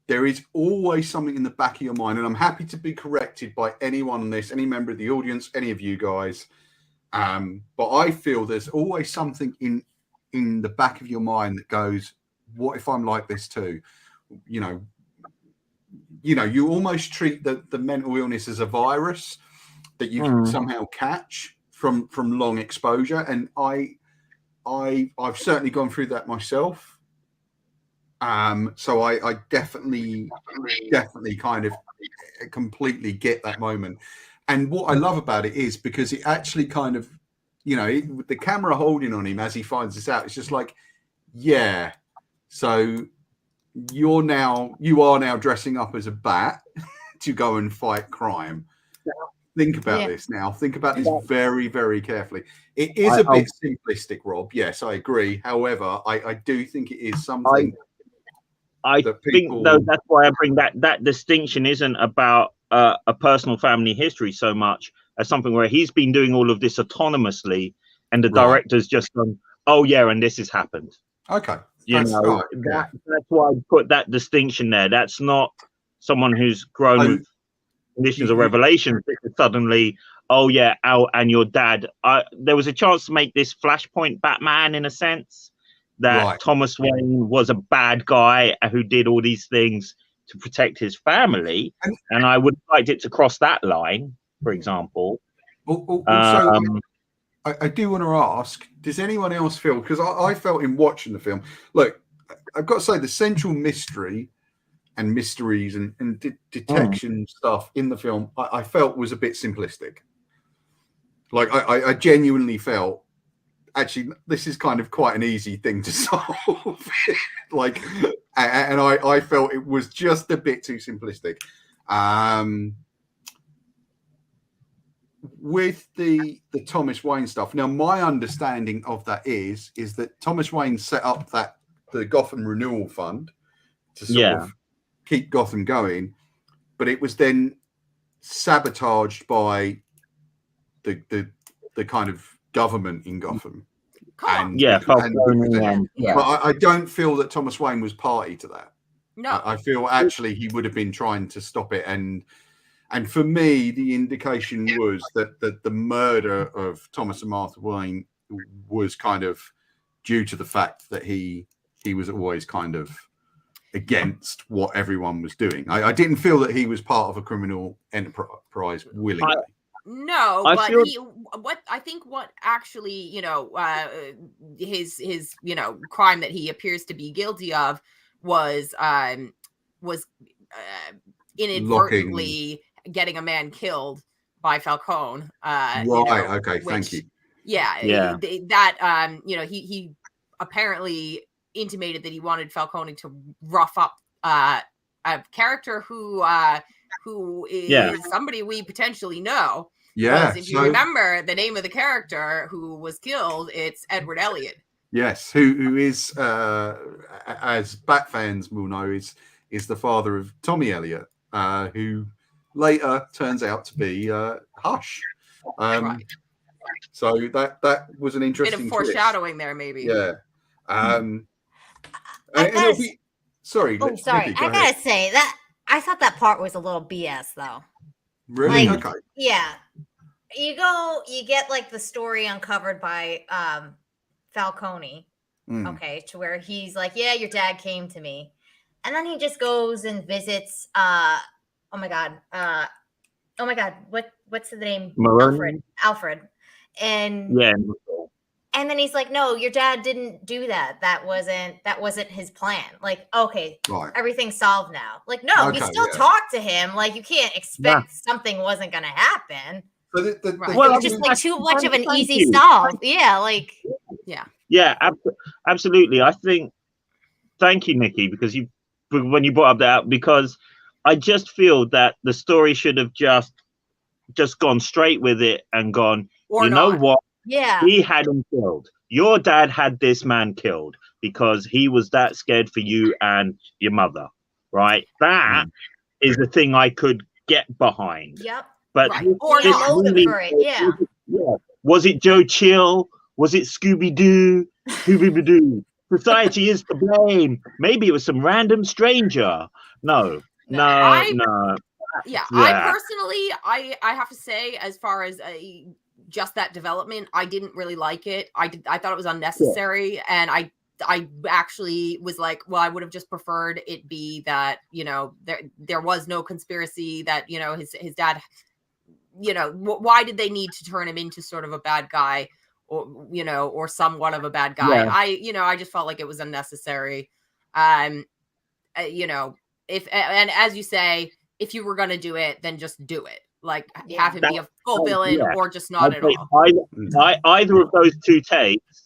there is always something in the back of your mind, and I'm happy to be corrected by anyone on this, any member of the audience, any of you guys, but I feel there's always something in the back of your mind that goes, what if I'm like this too? You almost treat the mental illness as a virus that you can somehow catch from long exposure, and I've certainly gone through that myself. So I definitely kind of completely get that moment. And what I love about it is because it actually kind of, with the camera holding on him as he finds this out, it's just like, so you are now dressing up as a bat to go and fight crime. Think about this now. Think about this very, very carefully. It is a bit simplistic, Rob. Yes, I agree. However, I do think it is something. I think, though, that's why I bring that distinction isn't about a personal family history so much as something where he's been doing all of this autonomously, and the director's just gone, oh yeah, and this has happened. Okay, that's why I put that distinction there. That's not someone who's grown with conditions of revelation. Suddenly, oh yeah, and your dad. There was a chance to make this Flashpoint Batman in a sense. That Thomas Wayne was a bad guy who did all these things to protect his family, and I would have liked it to cross that line, for example. I do want to ask, does anyone else feel, because I felt in watching the film, look, I've got to say the central mystery and mysteries and detection stuff in the film, I felt was a bit simplistic. Like I genuinely felt, actually, this is kind of quite an easy thing to solve. And I felt it was just a bit too simplistic. With the Thomas Wayne stuff, now my understanding of that is that Thomas Wayne set up the Gotham Renewal Fund to sort of keep Gotham going, but it was then sabotaged by the kind of government in Gotham. But I don't feel that Thomas Wayne was party to that. No, I feel actually he would have been trying to stop it, and And for me, the indication was that the murder of Thomas and Martha Wayne was kind of due to the fact that he was always kind of against what everyone was doing. I didn't feel that he was part of a criminal enterprise willingly. No, I but feel- what actually, you know, his you know, crime that he appears to be guilty of was inadvertently getting a man killed by Falcone. Right. You know, Okay. Thank you. Yeah. Yeah. That you know, he apparently intimated that he wanted Falcone to rough up a character who is somebody we potentially know. Yeah. If you remember the name of the character who was killed, it's Edward Elliot. Yes, who is, as Bat fans will know, is the father of Tommy Elliot, who later turns out to be Hush. Right. So that was an Bit interesting of foreshadowing there, maybe. Yeah. Sorry. Oh, sorry. Nikki, I gotta say that I thought that part was a little BS, though. Really? Like, Okay. Yeah. You get like the story uncovered by Falcone. Okay, to where he's like, yeah, your dad came to me. And then he just goes and visits oh my god, what's the name? Malone? Alfred. And Yeah. and then he's like, no, your dad didn't do that. That wasn't his plan. Like, okay, Right. everything's solved now. Like, no, Okay, he still talked to him. Like, you can't expect something wasn't gonna happen. So Well, It's just like too much of an thank easy you. solve. Yeah, like Yeah, absolutely. I think. Thank you, Nikki, because when you brought up that, because I just feel that the story should have just gone straight with it and gone. Or you not. know what? yeah. He had him killed. Your dad had this man killed because he was that scared for you and your mother, right? That is the thing I could get behind. Yep. But Right. Or this not motive movie- for it. Yeah. Was it Joe Chill? Was it Scooby Doo? Scooby Doo. Society is to blame. Maybe it was some random stranger. No. Yeah, I personally, I have to say, as far as just that development, I didn't really like it. I thought it was unnecessary, and I actually was like, well, I would have just preferred it be that, you know, there was no conspiracy, that, you know, his dad, you know, why did they need to turn him into sort of a bad guy, or, you know, or somewhat of a bad guy? Yeah. I just felt like it was unnecessary. You know, and as you say, if you were going to do it, then just do it. Like, have him be a full villain, or just not at all. Either of those two takes,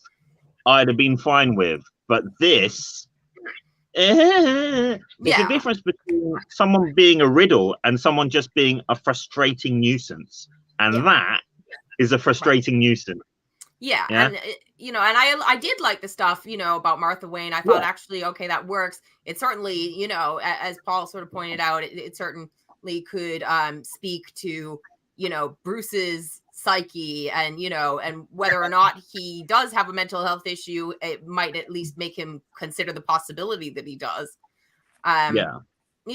I'd have been fine with. But this, there's a difference between someone being a riddle and someone just being a frustrating nuisance. And that is a frustrating nuisance. Yeah. And you know, and I did like the stuff, you know, about Martha Wayne. I thought actually, okay, that works. It certainly, you know, as Paul sort of pointed out, it certainly could speak to, you know, Bruce's psyche, and, you know, and whether or not he does have a mental health issue, it might at least make him consider the possibility that he does. You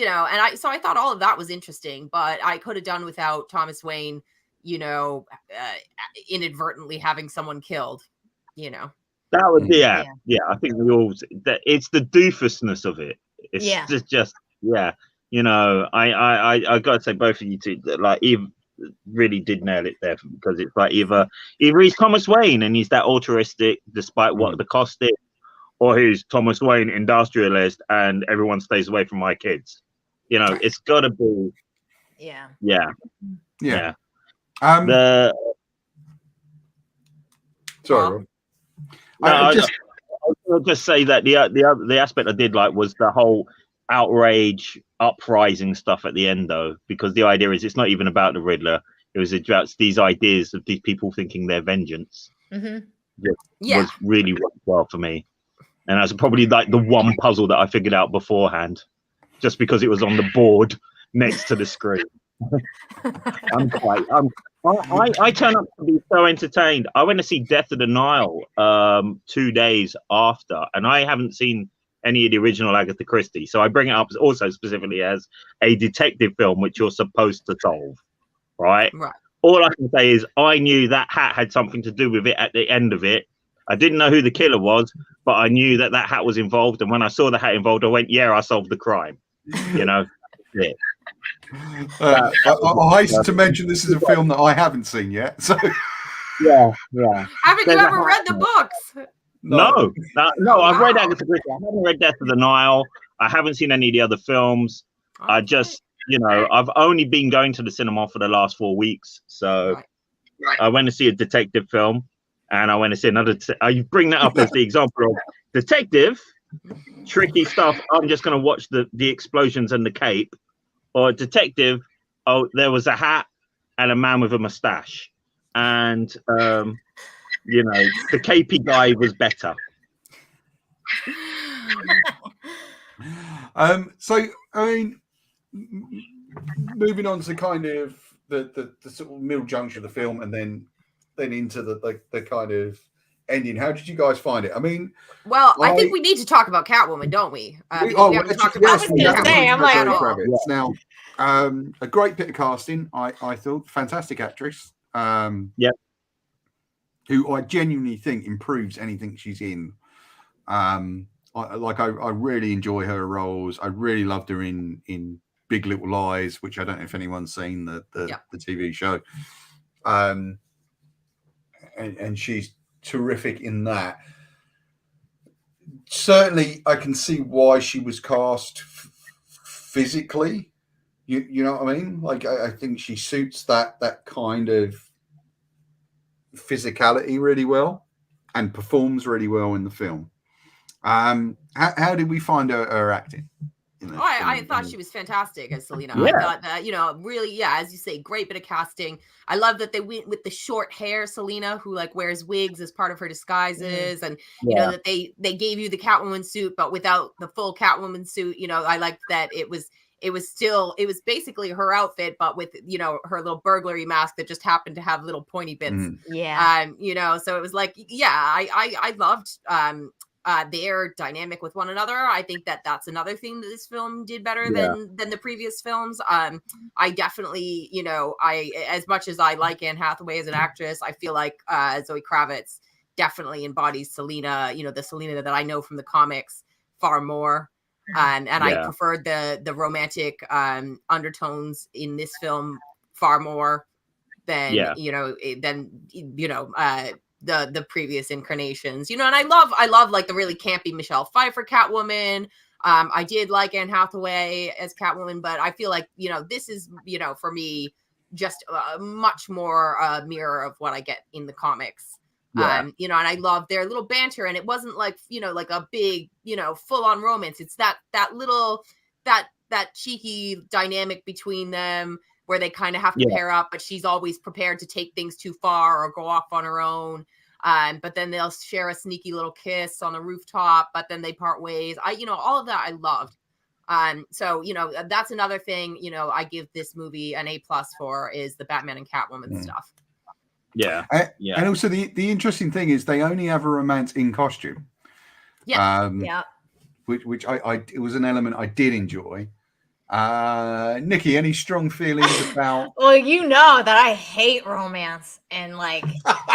know, and I thought all of that was interesting, but I could have done without Thomas Wayne, you know, inadvertently having someone killed, you know. That would be, I think we all, it's the doofusness of it. It's just you know, I gotta say, both of you two, like, Eve really did nail it there, because it's like either he's Thomas Wayne and he's that altruistic despite what the cost is, or he's Thomas Wayne, industrialist, and everyone stays away from my kids. You know, it's gotta be Sorry. I'll just say that the aspect I did like was the whole outrage uprising stuff at the end, though, because the idea is it's not even about the Riddler. It was about these ideas of these people thinking their vengeance. Was really worked well for me, and that's probably like the one puzzle that I figured out beforehand, just because it was on the board next to the screen. I turn up to be so entertained. I went to see Death of the Nile 2 days after, and I haven't seen any of the original Agatha Christie. So I bring it up also specifically as a detective film, which you're supposed to solve, right? Right. All I can say is I knew that hat had something to do with it at the end of it. I didn't know who the killer was, but I knew that hat was involved. And when I saw the hat involved, I went, yeah, I solved the crime. You know? Yeah. I hasten to mention this is a film that I haven't seen yet. So Yeah. Haven't you ever read the books? No, I've read Agatha Christie. I haven't read Death of the Nile. I haven't seen any of the other films. Okay. I just, I've only been going to the cinema for the last 4 weeks. So Right. I went to see a detective film, and I went to see another. You bring that up as the example of detective, tricky stuff. I'm just going to watch the explosions and the cape. Or detective, oh, there was a hat and a man with a mustache. And, the capey guy was better. So, I mean, moving on to kind of the sort of middle juncture of the film and then into the kind of ending. How did you guys find it? I mean, well, I think we need to talk about Catwoman, don't we? We haven't talked about Kravitz. Now, a great bit of casting, I thought. Fantastic actress. Who I genuinely think improves anything she's in. I really enjoy her roles. I really loved her in Big Little Lies, which I don't know if anyone's seen the TV show. And she's terrific in that. Certainly, I can see why she was cast physically. You know what I mean? Like, I think she suits that kind of physicality really well and performs really well in the film. How did we find her acting? I thought she was fantastic as Selena. Yeah. I thought that, really, as you say, great bit of casting. I love that they went with the short hair Selena, who like wears wigs as part of her disguises, and that they gave you the Catwoman suit, but without the full Catwoman suit. I liked that it was basically her outfit, but with her little burglary mask that just happened to have little pointy bits. So it was like, I loved their dynamic with one another. I think that's another thing that this film did better than the previous films. I definitely, as much as I like Anne Hathaway as an actress, I feel like Zoe Kravitz definitely embodies Selena, the Selena that I know from the comics far more. And I preferred the romantic undertones in this film far more than the previous incarnations, and I love like the really campy Michelle Pfeiffer Catwoman. I did like Anne Hathaway as Catwoman, but I feel like this is for me just much more a mirror of what I get in the comics. And I love their little banter, and it wasn't like like a big full on romance. It's that little that cheeky dynamic between them, where they kind of have to pair up, but she's always prepared to take things too far or go off on her own. But then they'll share a sneaky little kiss on a rooftop, but then they part ways. All of that I loved. So that's another thing, I give this movie an A+ for, is the Batman and Catwoman stuff. And also the interesting thing is they only have a romance in costume. Which I it was an element I did enjoy. Nikki, any strong feelings about? Well, that I hate romance in like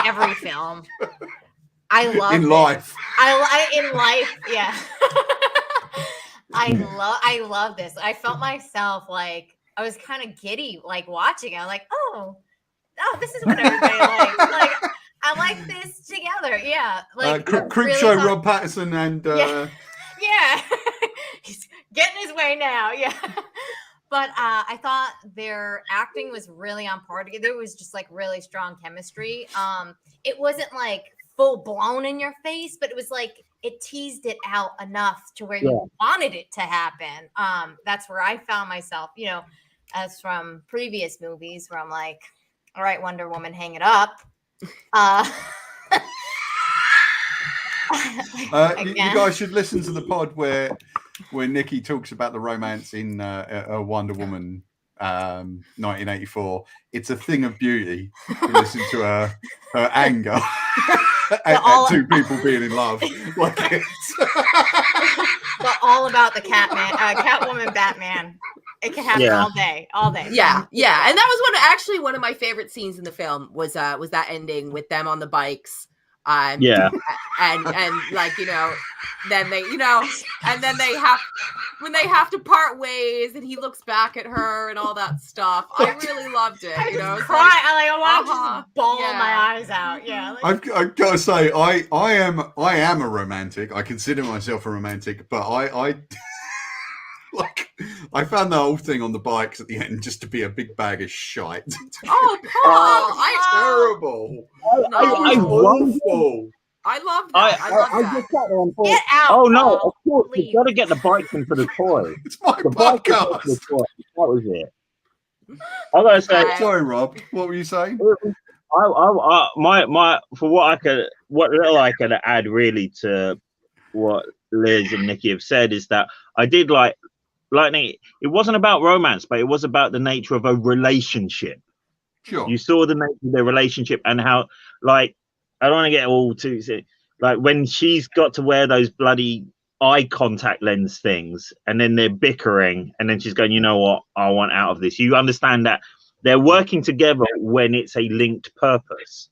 every film. I love in it. life. In life, yeah. I love this. I felt myself like I was kind of giddy, like watching it. I'm like, oh, this is what everybody likes. Like, I like this together. Yeah, like Creepshow, really Rob Pattinson, and yeah. He's getting his way now. Yeah. But I thought their acting was really on par together. There was just like really strong chemistry. It wasn't like full blown in your face, but it was like it teased it out enough to where you wanted it to happen. That's where I found myself, as from previous movies where I'm like, all right, Wonder Woman, hang it up. You guys should listen to the pod where Nikki talks about the romance in Wonder Woman 1984. It's a thing of beauty to listen to her anger at two people being in love. Like but all about the Catwoman, Batman. It can happen all day, all day. Yeah, yeah, and that was one of my favorite scenes in the film was that ending with them on the bikes. And like then they and then they have to part ways, and he looks back at her and all that stuff. I really loved it. I I want to just bawl my eyes out. Yeah, I've got to say, I am a romantic. I consider myself a romantic, but I like I found the whole thing on the bikes at the end just to be a big bag of shite. Oh, Paul! Terrible. I love that. I just sat there and thought, get out. Oh no! Paul. Of course, Leave. you've got to get the bikes in for the toy. It's my The bike is podcast. for the toy. That was it. I gotta say, Sorry, Rob. What were you saying? my for what little I could add really to what Liz and Nikki have said is that I did like it wasn't about romance, but it was about the nature of a relationship. Sure. You saw the nature of their relationship and how, like, I don't want to get all too like when she's got to wear those bloody eye contact lens things, and then they're bickering, and then she's going, you know what, I want out of this. You understand that they're working together when it's a linked purpose,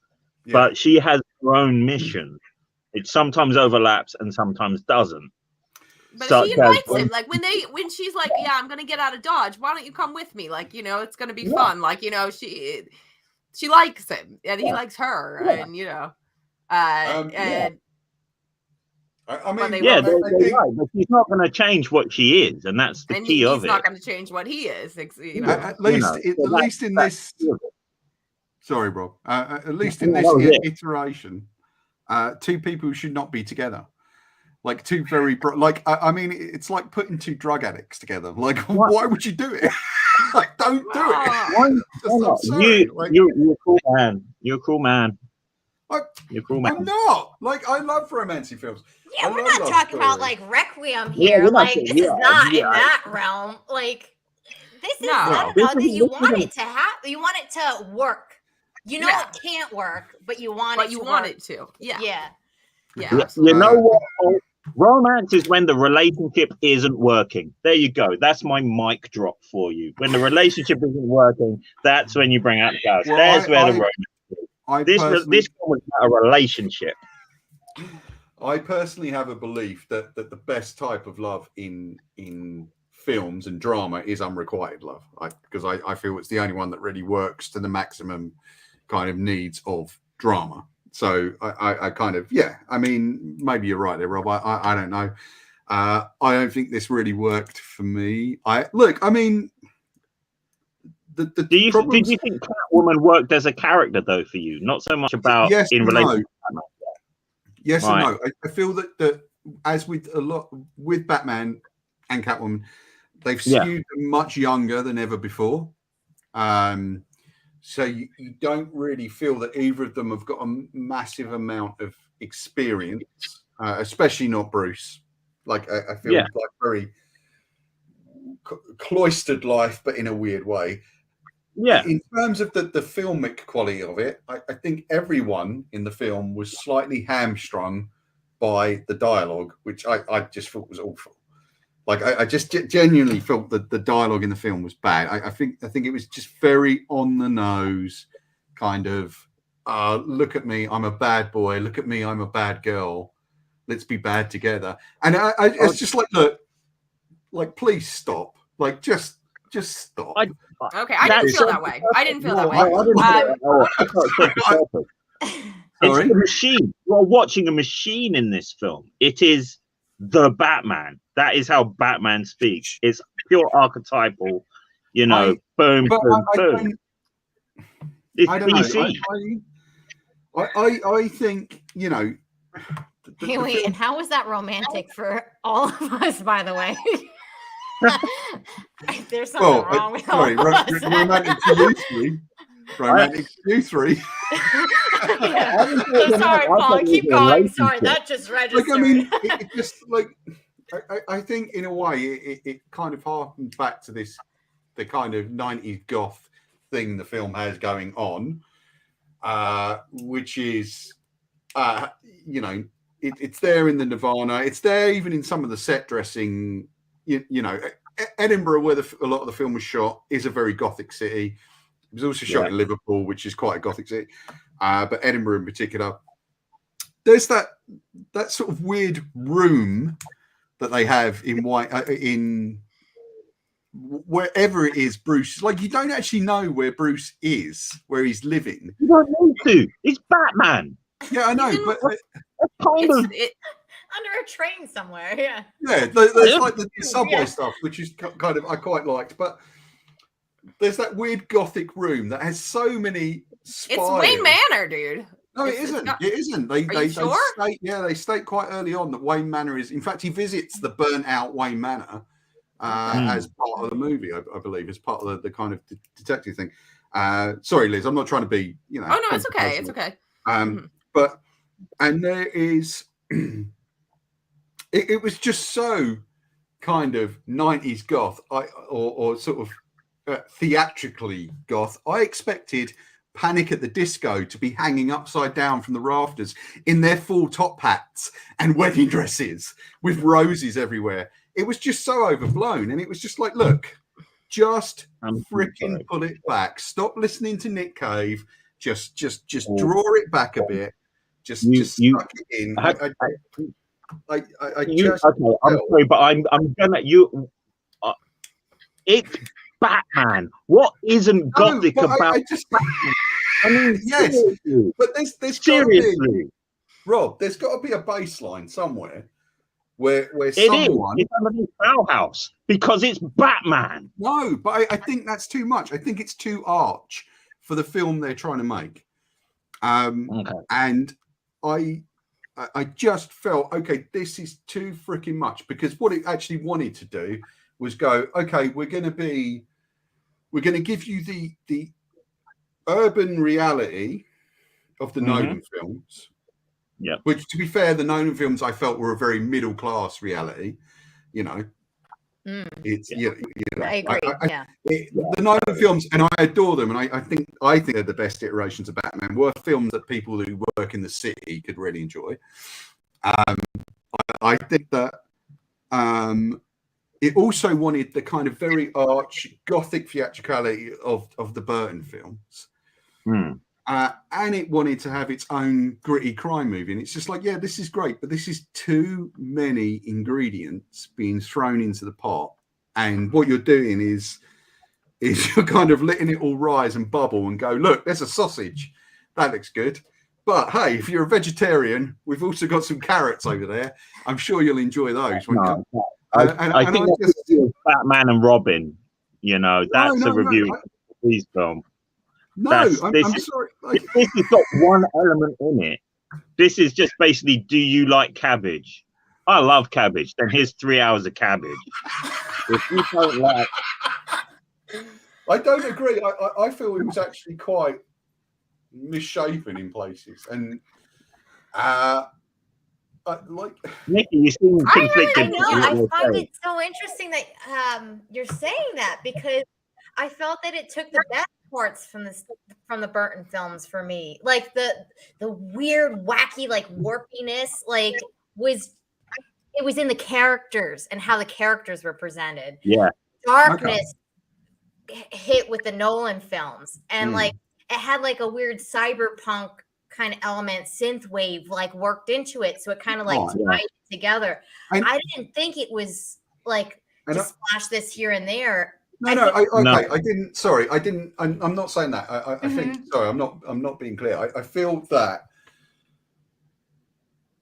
but she has her own mission. It sometimes overlaps and sometimes doesn't. But she invites him, like when she's like, yeah, I'm gonna get out of Dodge. Why don't you come with me? Like, it's gonna be fun. Like, she likes him and he likes her, and I mean, they're right, but she's not going to change what she is, and that's the key of it. He's not going to change what he is. At least in this. Sorry, Rob. At least in this iteration, two people should not be together. Like two very I mean, it's like putting two drug addicts together. Like, why would you do it? Like, don't do it. You're a cool man. You're a cool man. You're a cool man. I'm not. Like, I love romantic films. Yeah, we're not talking about like Requiem here. Like, this is not in that realm. Like, this is I don't know that you want it to happen. You want it to work. It can't work, but you want it to. Yeah. You know what? Romance is when the relationship isn't working. There you go. That's my mic drop for you. When the relationship isn't working, that's when you bring out the guys. There's where the romance is. This one was not a relationship. I personally have a belief that the best type of love in films and drama is unrequited love. Because I feel it's the only one that really works to the maximum kind of needs of drama. So I kind of, I mean, maybe you're right there, Rob. I don't know. I don't think this really worked for me. I mean, did you think Catwoman worked as a character though for you? Not so much about in relation. No. Yes and no. I feel that as with a lot with Batman and Catwoman, they've skewed them much younger than ever before. So you don't really feel that either of them have got a massive amount of experience, especially not Bruce. Like I feel like very cloistered life, but in a weird way. Yeah. In terms of the filmic quality of it, I think everyone in the film was slightly hamstrung by the dialogue, which I just thought was awful. Like I just genuinely felt that the dialogue in the film was bad. I think it was just very on the nose, kind of. Look at me, I'm a bad boy. Look at me, I'm a bad girl. Let's be bad together. And it's just like, look, like please stop. Like just stop. Okay, I didn't feel that way. It's a machine. You're watching a machine in this film. It is the Batman. That is how Batman speaks. It's pure archetypal, boom, boom, boom. It's I don't DC. I think, Wait, and how was that romantic for all of us, by the way? There's something wrong with all of us. Romantic to you three. Romantic to you three. So sorry, Paul. Keep going. Sorry, that just registered. Like, I mean, it just like I think in a way it kind of harkens back to the kind of 90s goth thing the film has going on, which is it's there in the Nirvana. It's there even in some of the set dressing. You know, Edinburgh, where a lot of the film was shot, is a very gothic city. It was also shot in Liverpool, which is quite a gothic city, but Edinburgh in particular. There's that sort of weird room that they have in wherever it is. Bruce, like, you don't actually know where Bruce is, where he's living. You don't need to. It's Batman. Yeah, I know, but Kind of. Under a train somewhere. Yeah. Yeah, there's like the subway stuff, which is kind of I quite liked, but there's that weird gothic room that has so many spires. It's Wayne Manor, dude. No, it isn't. It isn't. They sure? they state quite early on that Wayne Manor is. In fact, he visits the burnt out Wayne Manor as part of the movie, I believe, as part of the kind of detective thing. Sorry, Liz, I'm not trying to be, you know. Oh no, it's okay. It's okay. But there is. It was just so kind of 90s goth, or sort of theatrically goth. I expected Panic at the Disco to be hanging upside down from the rafters in their full top hats and wedding dresses with roses everywhere. It was just so overblown, and it was just like, look, just freaking pull it back. Stop listening to Nick Cave. Just draw it back a bit. Just suck it in. I'm sorry, but I'm gonna it's Batman. What isn't gothic about Batman? I mean, yes, but there's seriously, Rob. There's got to be a baseline somewhere where it's underneath Bauhaus because it's Batman. No, but I think that's too much. I think it's too arch for the film they're trying to make. And I just felt, okay, this is too freaking much, because what it actually wanted to do was go, okay, we're going to give you the urban reality of the Nolan films. Yeah. Which, to be fair, the Nolan films I felt were a very middle class reality. You know, it's I agree. The Nolan films, and I adore them, and I think they're the best iterations of Batman. Were films that people who work in the city could really enjoy. I think that it also wanted the kind of very arch gothic theatricality of the Burton films. And it wanted to have its own gritty crime movie. And it's just like, yeah, this is great, but this is too many ingredients being thrown into the pot. And what you're doing is you're kind of letting it all rise and bubble and go, look, there's a sausage. That looks good. But hey, if you're a vegetarian, we've also got some carrots over there. I'm sure you'll enjoy those. I think that's Batman and Robin. You know, that's a review of these film. No, I'm sorry. This has got one element in it. This is just basically, do you like cabbage? I love cabbage. Then here's 3 hours of cabbage. If you don't like, I don't agree. I feel it was actually quite misshapen in places, and like Nikki, you seem conflicted. I find it so interesting that you're saying that, because I felt that it took the best parts from the Burton films for me, like the weird, wacky, like warpiness, like it was in the characters and how the characters were presented. Yeah, darkness hit with the Nolan films, and like it had like a weird cyberpunk kind of element, synthwave like worked into it, so it kind of like tied it together. I didn't think it was like just splash this here and there. I didn't. Sorry, I didn't. I'm not saying that. I think. Sorry, I'm not being clear. I feel that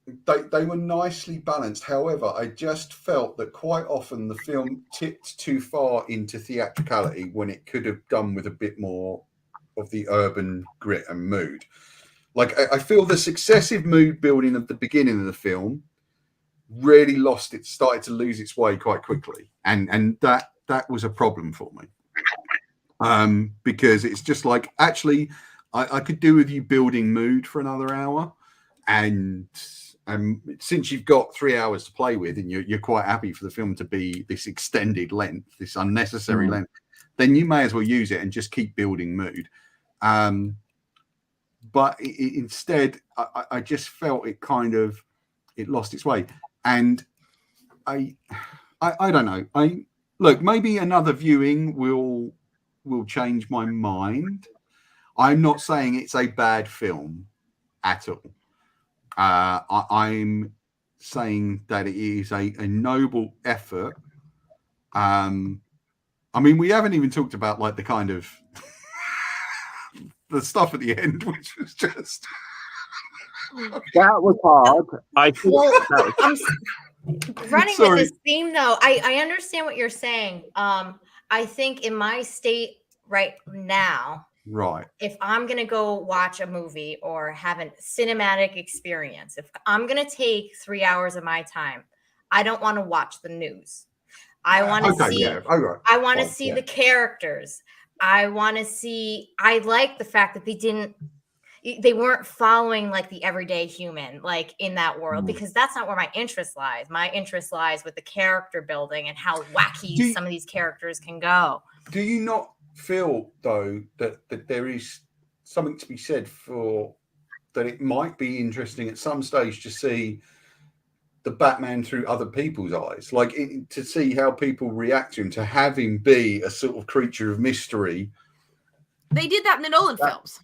they were nicely balanced. However, I just felt that quite often the film tipped too far into theatricality when it could have done with a bit more of the urban grit and mood. Like I feel the successive mood building at the beginning of the film really started to lose its way quite quickly, and that was a problem for me, because it's just like, actually, I could do with you building mood for another hour, and since you've got 3 hours to play with, and you're quite happy for the film to be this extended length, this unnecessary length, then you may as well use it and just keep building mood. But instead, I just felt it kind of it lost its way. And I don't know. Look, maybe another viewing will change my mind. I'm not saying it's a bad film at all. I'm saying that it is a noble effort. I mean, we haven't even talked about like the kind of the stuff at the end, which was just that was hard. I think well, I'm running with this theme though. I understand what you're saying. I think in my state right now, right. If I'm going to go watch a movie or have a cinematic experience, if I'm going to take 3 hours of my time, I don't want to watch the news. I want to see, I want to see the characters. I like the fact that they weren't following like the everyday human, like in that world, because that's not where my interest lies. My interest lies with the character building and how wacky some of these characters can go. Do you not feel though that there is something to be said for that? It might be interesting at some stage to see the Batman through other people's eyes, like to see how people react to him, to have him be a sort of creature of mystery. They did that in the Nolan films.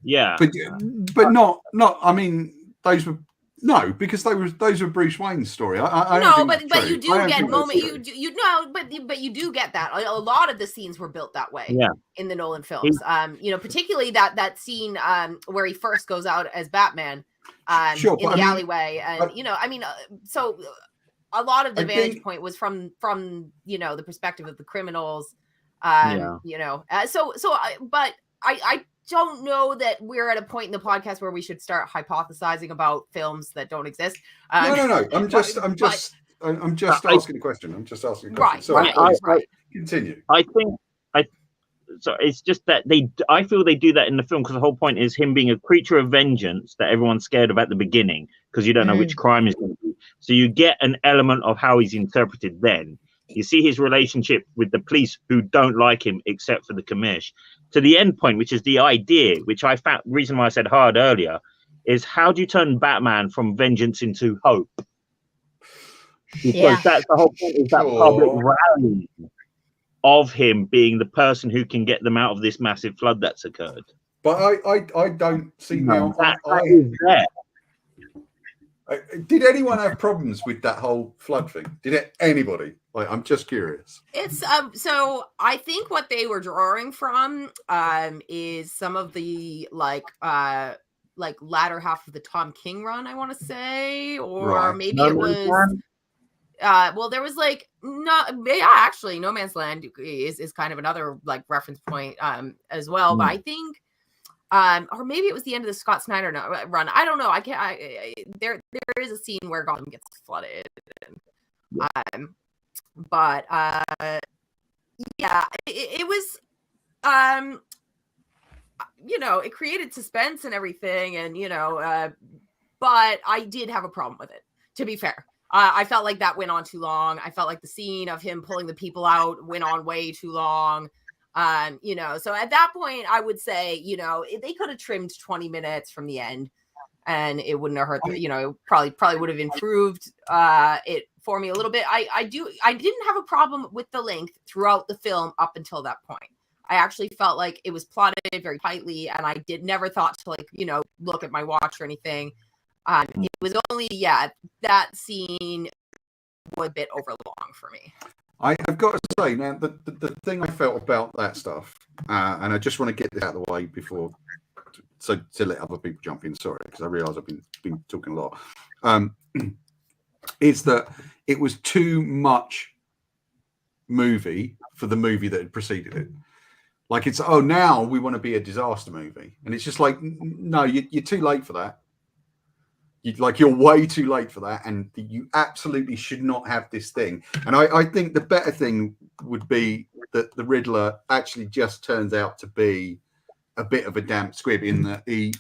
Yeah, but not. I mean, those were because those were Bruce Wayne's story. But you do get moment. But you do get that. A lot of the scenes were built that way. Yeah. In the Nolan films. Particularly that scene where he first goes out as Batman in the alleyway, and so a lot of the vantage point was from the perspective of the criminals. But I don't know that we're at a point in the podcast where we should start hypothesizing about films that don't exist. No. I'm just asking a question. I'm just asking a question. Right. Sorry, I continue. So it's just that I feel they do that in the film because the whole point is him being a creature of vengeance that everyone's scared of at the beginning because you don't know which crime is going to be. So you get an element of how he's interpreted then. You see his relationship with the police who don't like him except for the commish. To the end point, which is the idea, which I found, reason why I said hard earlier, is how do you turn Batman from vengeance into hope? Because that's the whole point, is that public rally of him being the person who can get them out of this massive flood that's occurred. But I don't see how that is there. Did anyone have problems with that whole flood thing? Anybody? Like, I'm just curious. It's so I think what they were drawing from is some of the like latter half of the Tom King run, I want to say, or maybe it was there was like actually No Man's Land is kind of another like reference point as well. But I think or maybe it was the end of the Scott Snyder run. I don't know. There is a scene where Gotham gets flooded. It was it created suspense and everything, and but I did have a problem with it, to be fair. I felt like that went on too long. I felt like the scene of him pulling the people out went on way too long. So at that point, I would say, they could have trimmed 20 minutes from the end and it wouldn't have hurt, probably would have improved it for me a little bit. I didn't have a problem with the length throughout the film up until that point. I actually felt like it was plotted very tightly, and I never thought to look at my watch or anything. It was only, that scene was a bit overlong for me. I have got to say now the thing I felt about that stuff, and I just want to get this out of the way before, so to let other people jump in. Sorry, because I realise I've been talking a lot. Is that it was too much movie for the movie that had preceded it. Like it's now we want to be a disaster movie, and it's just like no, you're too late for that. You're way too late for that, and you absolutely should not have this thing. And I think the better thing would be that the Riddler actually just turns out to be a bit of a damp squib in that they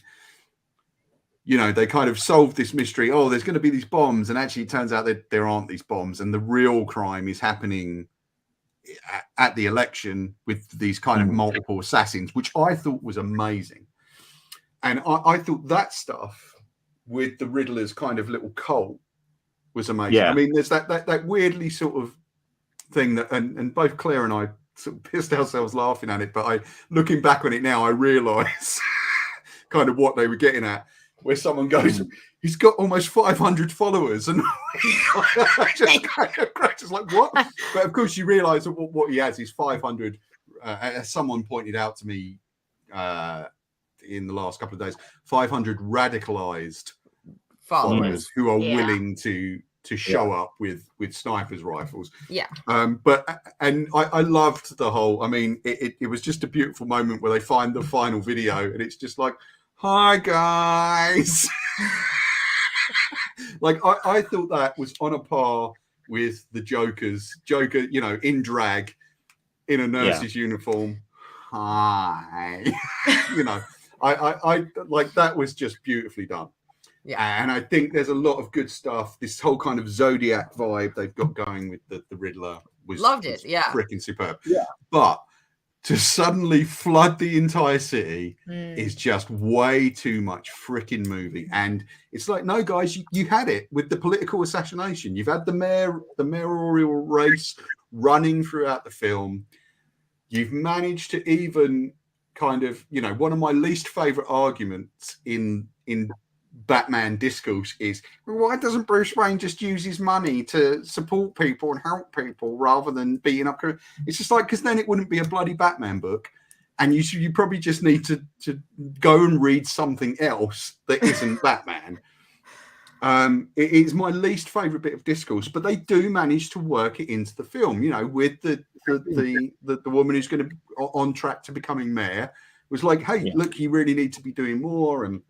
kind of solve this mystery. Oh, there's going to be these bombs, and actually it turns out that there aren't these bombs, and the real crime is happening at the election with these kind of multiple assassins, which I thought was amazing. And I thought that stuff with the Riddler's kind of little cult was amazing. Yeah. I mean, there's that weirdly sort of thing that, and both Claire and I sort of pissed ourselves laughing at it, but looking back on it now, I realise kind of what they were getting at, where someone goes, he's got almost 500 followers, and I just like, what? But of course, you realise that what he has is 500. As someone pointed out to me in the last couple of days, 500 radicalized followers who are willing to show up with snipers rifles. Yeah. But I loved the whole, I mean, it was just a beautiful moment where they find the final video and it's just like, hi guys. Like I thought that was on a par with the Joker, you know, in drag, in a nurse's uniform. Hi. You know, I like, that was just beautifully done. Yeah. And I think there's a lot of good stuff. This whole kind of Zodiac vibe they've got going with the Riddler was freaking superb. Yeah. But to suddenly flood the entire city is just way too much freaking movie. And it's like, no, guys, you had it with the political assassination. You've had the mayoral race running throughout the film. You've managed to even kind of, you know, one of my least favorite arguments in Batman discourse is, why doesn't Bruce Wayne just use his money to support people and help people rather than beating up? It's just like, because then it wouldn't be a bloody Batman book, and you probably just need to go and read something else that isn't Batman. It is my least favorite bit of discourse, but they do manage to work it into the film, you know, with the woman who's going to be on track to becoming mayor was like, hey, look, you really need to be doing more. And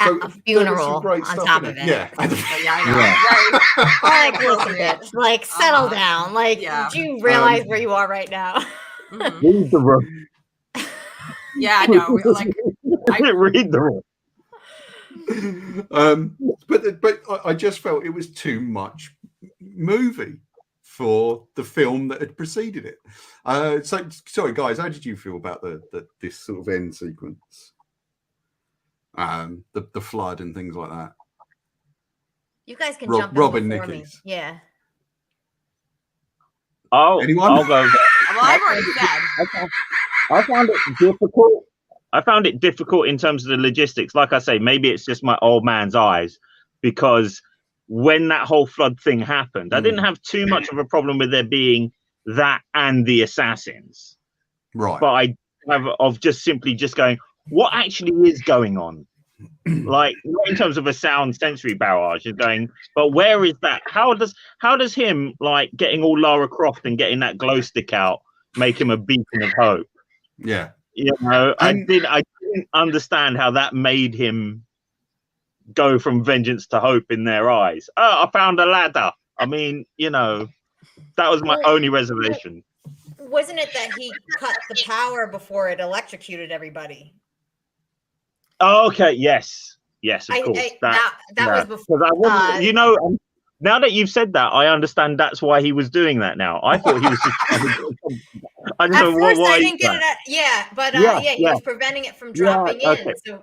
so a funeral on top of it. Yeah. Like, listen, bitch, like, settle down. Like, do you realize where you are right now? Read the room. Yeah, I know. Like, I didn't read the room. But I just felt it was too much movie for the film that had preceded it. So sorry, guys, how did you feel about this sort of end sequence? The flood and things like that. You guys can jump in Robin before me. Nickies. Yeah. Oh, anyone? I'll go. Well, I've already said. I found it difficult. I found it difficult in terms of the logistics. Like I say, maybe it's just my old man's eyes, because when that whole flood thing happened, I didn't have too much of a problem with there being that and the assassins. Right. But I have of just simply just going, what actually is going on? Like, not in terms of a sound sensory barrage, is going, but where is that? How does him, like, getting all Lara Croft and getting that glow stick out make him a beacon of hope? Yeah. You know, I didn't understand how that made him go from vengeance to hope in their eyes. Oh, I found a ladder. I mean, you know, that was my only reservation. Wasn't it that he cut the power before it electrocuted everybody? Oh, okay. Yes, of course. That was before. You know, now that you've said that, I understand that's why he was doing that. Now I thought he was just. I don't know why. I didn't get it. But he was preventing it from dropping in. So,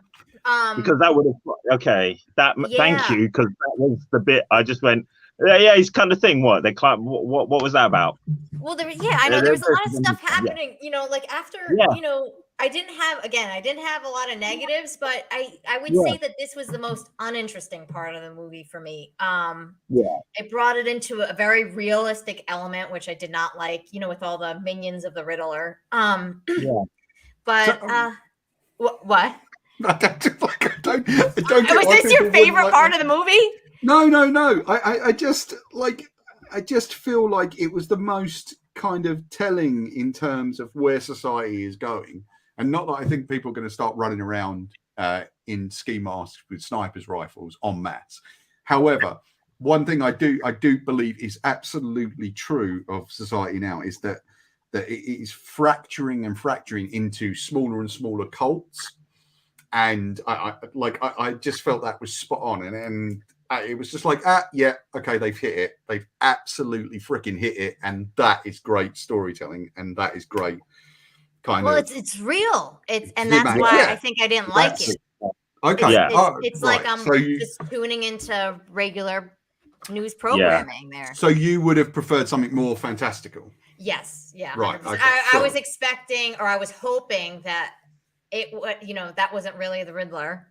because that would have thank you, because that was the bit I just went. Yeah, he's kind of thing. What they climb? What was that about? Well, I know there was a lot of stuff happening. You know, like after you know. I didn't have a lot of negatives, but I would say that this was the most uninteresting part of the movie for me. It brought it into a very realistic element, which I did not like, you know, with all the minions of the Riddler. But what? I don't was this your favorite part of the movie? No. I just feel like it was the most kind of telling in terms of where society is going. And not that I think people are going to start running around in ski masks with snipers' rifles en masse. However, one thing I do believe is absolutely true of society now is that it is fracturing into smaller and smaller cults. And I just felt that was spot on. And it was just like, okay, they've hit it. They've absolutely freaking hit it. And that is great storytelling. And that is great. It's real. That's why I think I didn't like it. Okay. It's like I'm just tuning into regular news programming there. So you would have preferred something more fantastical? Yes. Yeah. Right. Okay, I was expecting, or I was hoping that it would, that wasn't really the Riddler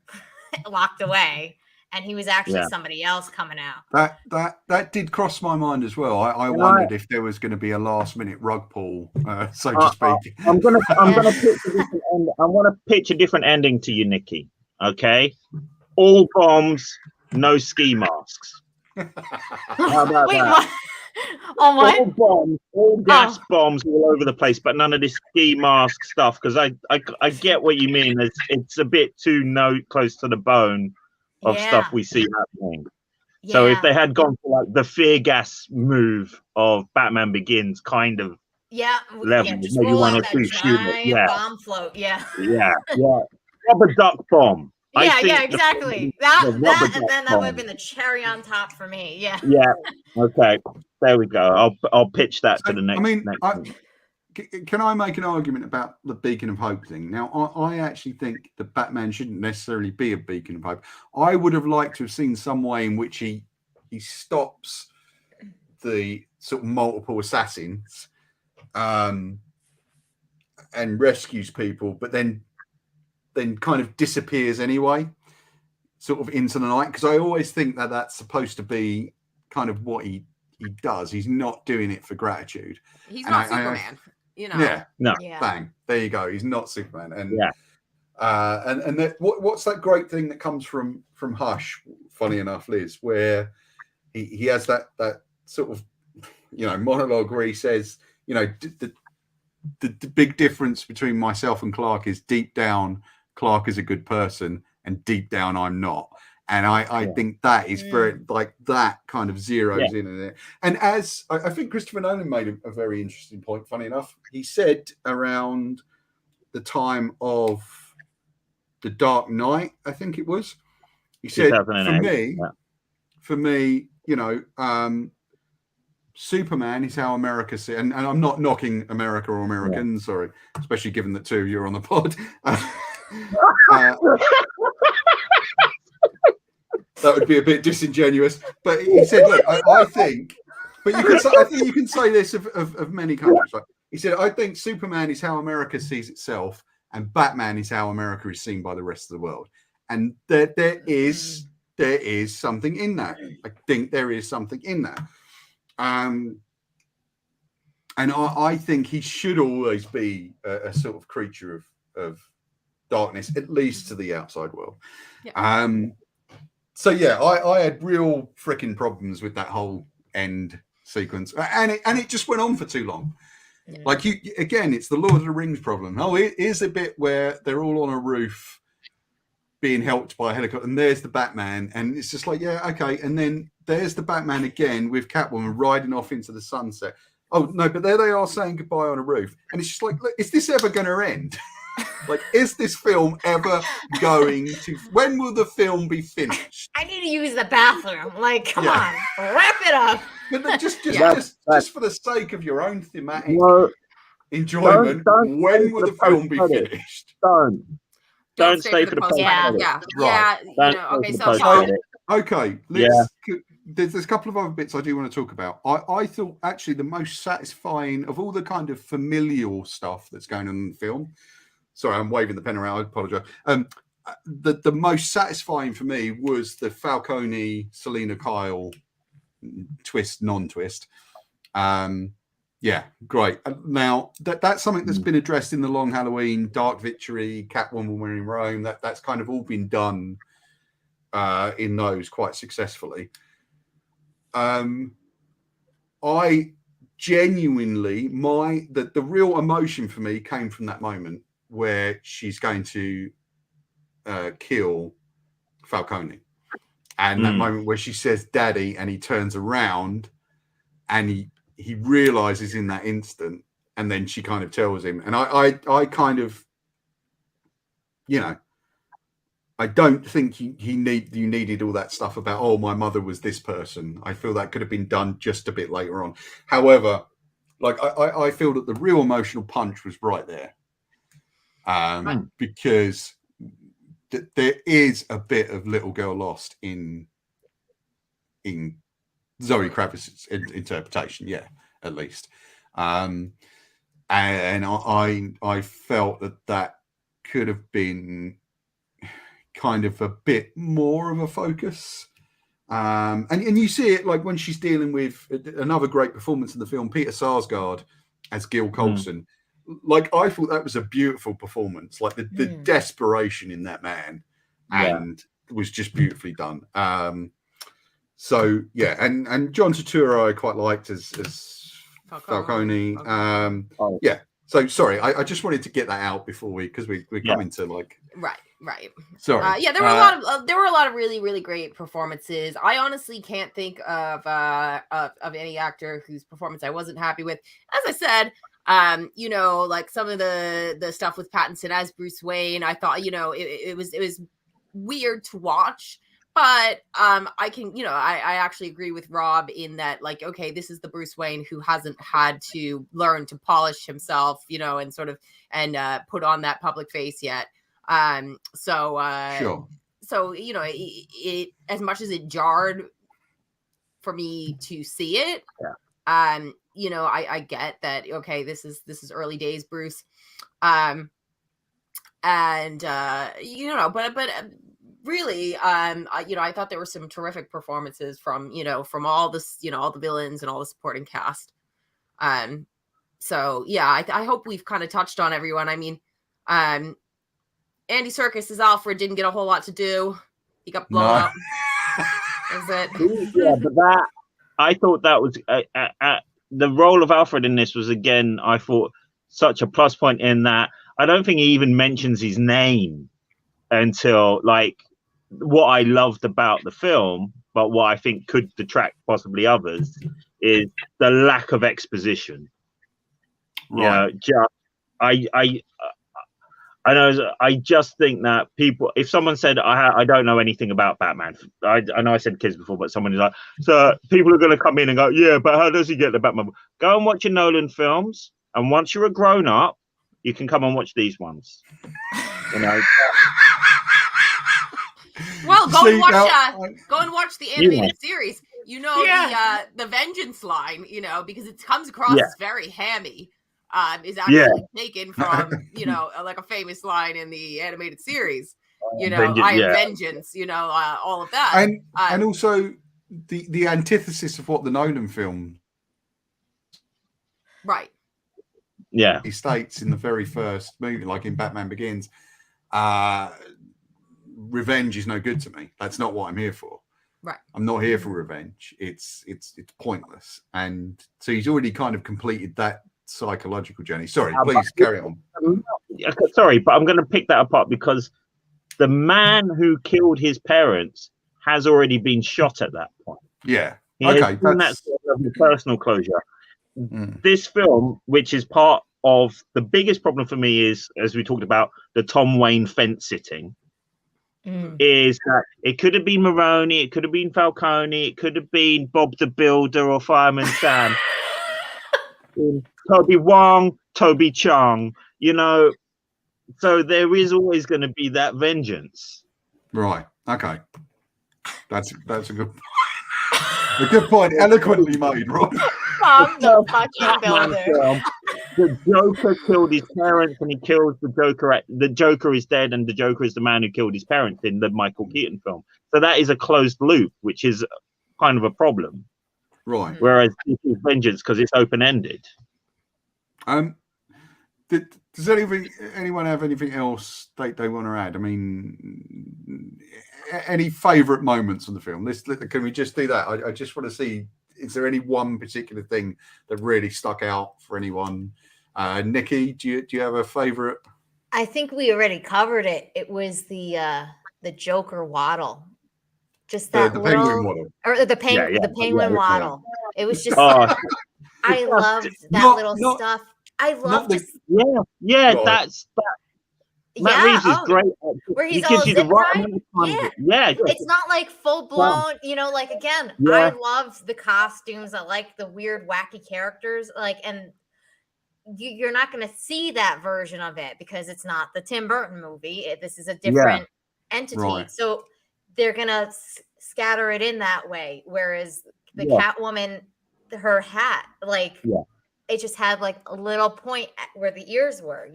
locked away, and he was actually somebody else coming out. That did cross my mind as well. I wondered if there was going to be a last minute rug pull, so to speak. I'm gonna pitch a different ending to you, Nikki. Okay, all bombs, no ski masks. How about Wait, that? what? On what? All bombs, all gas bombs all over the place, but none of this ski mask stuff. Because I get what you mean. It's a bit too close to the bone of stuff we see happening. Yeah. So if they had gone for like the fear gas move of Batman Begins kind of level, just maybe roll one or out two that shooters, giant bomb float, rubber duck bomb. Exactly. That and then that would have been the cherry on top for me. Yeah. Yeah. Okay. There we go. I'll pitch that to the next. Can I make an argument about the Beacon of Hope thing? Now, I actually think that Batman shouldn't necessarily be a beacon of hope. I would have liked to have seen some way in which he stops the sort of multiple assassins and rescues people, but then kind of disappears anyway, sort of into the night. Because I always think that that's supposed to be kind of what he does. He's not doing it for gratitude. He's not Superman. Bang, there you go. He's not Superman. And what's that great thing that comes from Hush, funny enough, Liz, where he has that sort of monologue where he says, the big difference between myself and Clark is deep down Clark is a good person and deep down I'm not. And I think that is very, like, that kind of zeroes in it. And as I think Christopher Nolan made a very interesting point, funny enough, he said around the time of The Dark Knight, I think it was, he said, for me, Superman is how America sees, and I'm not knocking America or Americans, sorry, especially given that two of you are on the pod. That would be a bit disingenuous, but he said, "Look, I think, but I think you can say this of many countries." Right? He said, "I think Superman is how America sees itself, and Batman is how America is seen by the rest of the world." And there is something in that. I think there is something in that. And I think he should always be a sort of creature of darkness, at least to the outside world. Yeah. So I had real freaking problems with that whole end sequence, and it just went on for too long. Yeah. Like it's the Lord of the Rings problem. Oh, it is a bit where they're all on a roof being helped by a helicopter, and there's the Batman, and it's just like, okay, and then there's the Batman again with Catwoman riding off into the sunset. Oh no, but there they are saying goodbye on a roof, and it's just like, look, is this ever going to end? Like, is this film ever going to? When will the film be finished? I need to use the bathroom. Like, come on, wrap it up. But then just for the sake of your own thematic enjoyment, when will the film be finished? Don't stay for the post. Okay. There's a couple of other bits I do want to talk about. I thought actually the most satisfying of all the kind of familial stuff that's going on in the film. Sorry, I'm waving the pen around. I apologize. The most satisfying for me was the Falcone Selena Kyle twist, non-twist. Great. Now that's something that's been addressed in the Long Halloween, Dark Victory, Catwoman We're in Rome. That's kind of all been done in those quite successfully. I genuinely, the real emotion for me came from that moment where she's going to kill Falcone, and that moment where she says "Daddy" and he turns around and he realizes in that instant, and then she kind of tells him, and I kind of, I don't think you needed all that stuff about, oh, my mother was this person. I feel that could have been done just a bit later on. However, like I feel that the real emotional punch was right there, because there is a bit of Little Girl Lost in Zoe Kravitz's interpretation, yeah, at least. And I felt that could have been kind of a bit more of a focus. And you see it like when she's dealing with another great performance in the film, Peter Sarsgaard as Gil Coulson. Like, I thought that was a beautiful performance, like the desperation in that man, and it was just beautifully done. So yeah, and John Turturro I quite liked as Falcone. Yeah. So sorry, I just wanted to get that out before we come into like right. Sorry. Yeah, there were a lot of really, really great performances. I honestly can't think of any actor whose performance I wasn't happy with. As I said, like some of the stuff with Pattinson as Bruce Wayne, I thought, it was weird to watch. But I can, I actually agree with Rob in that, like, okay, this is the Bruce Wayne who hasn't had to learn to polish himself, and sort of put on that public face yet. Sure. So it as much as it jarred for me to see it, I get that. Okay, this is early days, Bruce, but really, I thought there were some terrific performances from all this, all the villains and all the supporting cast. So yeah, I hope we've kind of touched on everyone. I mean, Andy Serkis as Alfred didn't get a whole lot to do. He got blown up. Is it? Yeah, but I thought that was the role of Alfred in this was, again, I thought, such a plus point in that I don't think he even mentions his name until, like, what I loved about the film, but what I think could detract possibly others, is the lack of exposition. Right. I just think that people, if someone said, I don't know anything about Batman, I know I said kids before, but someone is like, so people are going to come in and go, yeah, but how does he get the Batman? Go and watch your Nolan films, and once you're a grown up, you can come and watch these ones. Well, go and watch the animated series. The vengeance line, because it comes across as very hammy. Is actually taken from like a famous line in the animated series. I am vengeance. All of that, and also the antithesis of what the Nolan film, right? Yeah, he states in the very first movie, like in Batman Begins, revenge is no good to me. That's not what I'm here for. Right. I'm not here for revenge. It's pointless. And so he's already kind of completed that psychological journey. Sorry, please carry on. Sorry, but I'm going to pick that apart because the man who killed his parents has already been shot at that point. Yeah. Okay. That's personal closure. This film, which is part of the biggest problem for me, is, as we talked about, the Tom Wayne fence sitting. Is that it could have been Maroney, it could have been Falcone, it could have been Bob the Builder or Fireman Sam. Toby Wong, Toby Chung, so there is always going to be that vengeance. Right. Okay. That's a good point. A good point, eloquently made, Rob. The fucking builder. The Joker killed his parents, and he kills the Joker. The Joker is dead, and the Joker is the man who killed his parents in the Michael Keaton film. So that is a closed loop, which is kind of a problem. Right. Whereas this is vengeance because it's open-ended. Does anyone have anything else they want to add? I mean, any favourite moments on the film? Can we just do that? I just want to see, is there any one particular thing that really stuck out for anyone? Nikki, do you have a favourite? I think we already covered it. It was the Joker waddle. Just that the little, penguin waddle. Or the penguin waddle. It was just, I loved that little stuff. I love just that's Matt Reeves is great. Where he's he gives all you the right it's not like full blown, like again, I love the costumes. I like the weird wacky characters, and you're not going to see that version of it because it's not the Tim Burton movie. This is a different entity. Right. So they're gonna scatter it in that way. Whereas the Yeah. Catwoman, her hat, like Yeah. it just had like a little point where the ears were,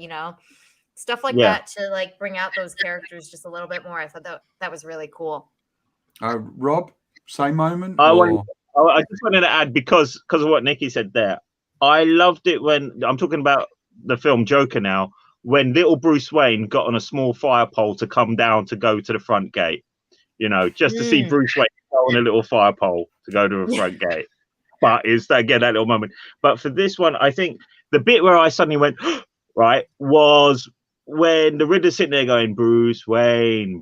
stuff like Yeah. that to like bring out those characters just a little bit more. I thought that was really cool. Rob, same moment? I or- just wanted to add because of what Nikki said there. I loved it when I'm talking about the film Joker now, when little Bruce Wayne got on a small fire pole to come down to go to the front gate. Just to see Bruce Wayne go on a little fire pole to go to the front gate. But it's again that little moment. But for this one, I think the bit where I suddenly went right was when the Riddler's sitting there going, Bruce Wayne,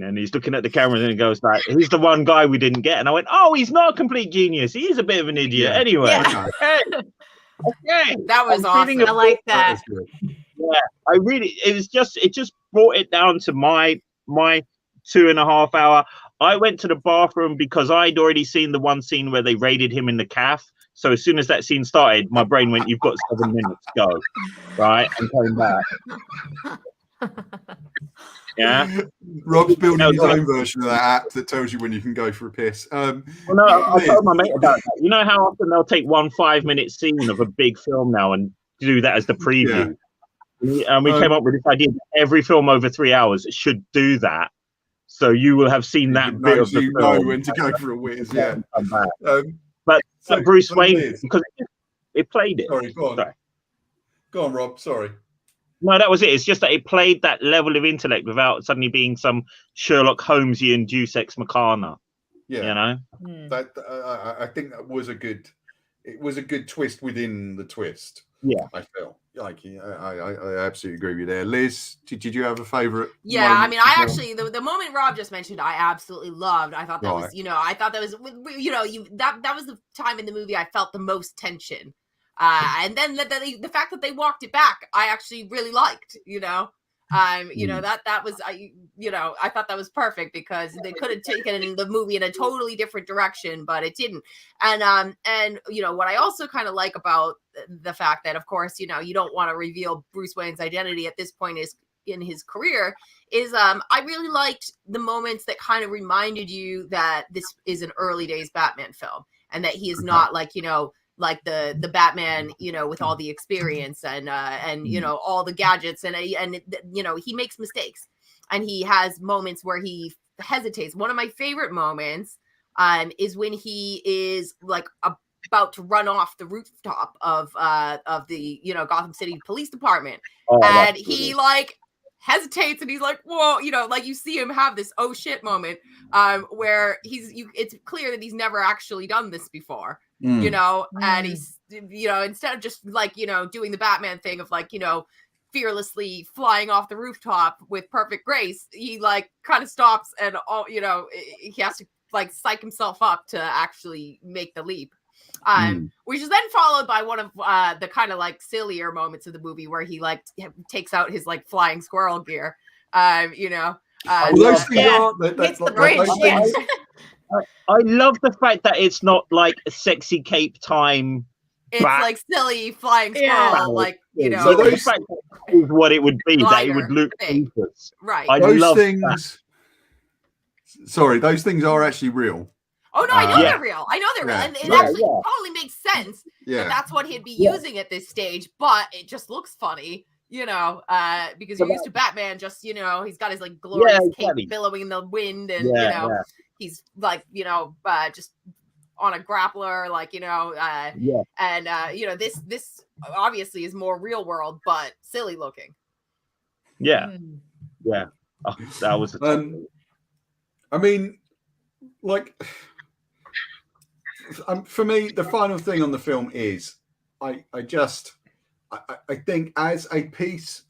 and he's looking at the camera and then he goes like, he's the one guy we didn't get. And I went, oh, he's not a complete genius. He is a bit of an idiot anyway. Yeah. Okay. That was awesome. I like That that. was good. Yeah, it just brought it down to my 2.5 hour. I went to the bathroom because I'd already seen the one scene where they raided him in the calf. So as soon as that scene started, my brain went, you've got 7 minutes, go. Right? And came back. Yeah. Rob's building his own version of that app that tells you when you can go for a piss. Well, no, I told my mate about that. You know how often they'll take 1 5-minute scene of a big film now and do that as the preview? Yeah. And we came up with this idea that every film over 3 hours should do that. So you will have seen that bit of the film. Know when to go for a whiz, yeah. But so Bruce what it Wayne, is- because it played it. Sorry, go on. Sorry. Go on, Rob. Sorry. No, that was it. It's just that it played that level of intellect without suddenly being some Sherlock Holmesian Deus Ex Machina. Yeah. That I think that was a good. It was a good twist within the twist. Yeah, I felt like I absolutely agree with you there. Liz, did you have a favorite? Yeah, I mean, I actually the moment Rob just mentioned, I absolutely loved. I thought that was, I thought that was, that was the time in the movie I felt the most tension. And then the fact that they walked it back, I actually really liked. That was I thought that was perfect because they could have taken the movie in a totally different direction, but it didn't. And what I also kind of like about the fact that, of course, you don't want to reveal Bruce Wayne's identity at this point in his career is I really liked the moments that kind of reminded you that this is an early days Batman film and that he is not like the Batman, with all the experience and all the gadgets and he makes mistakes and he has moments where he hesitates. One of my favorite moments is when he is like about to run off the rooftop of the Gotham City Police Department, and he like hesitates and he's like, whoa, like you see him have this oh shit moment where it's clear that he's never actually done this before. And he's, instead of just like, doing the Batman thing of like, fearlessly flying off the rooftop with perfect grace, he like kind of stops and he has to like psych himself up to actually make the leap. Which is then followed by one of the kind of like sillier moments of the movie where he like takes out his like flying squirrel gear. Those things are It's the bridge. I love the fact that it's not like a sexy cape time. It's like silly flying squirrel, like So those is what it would be. That it would look thing. ruthless. Right. those things. That. Sorry, those things are actually real. Oh no, I know they're real. I know they're real, and it actually totally makes sense. Yeah, that's what he'd be using at this stage, but it just looks funny. Because you're used to Batman, just he's got his like glorious cape billowing in the wind, and he's like just on a grappler, like and this obviously is more real world, but silly looking. Oh, that was I mean, like for me, the final thing on the film is I think as a piece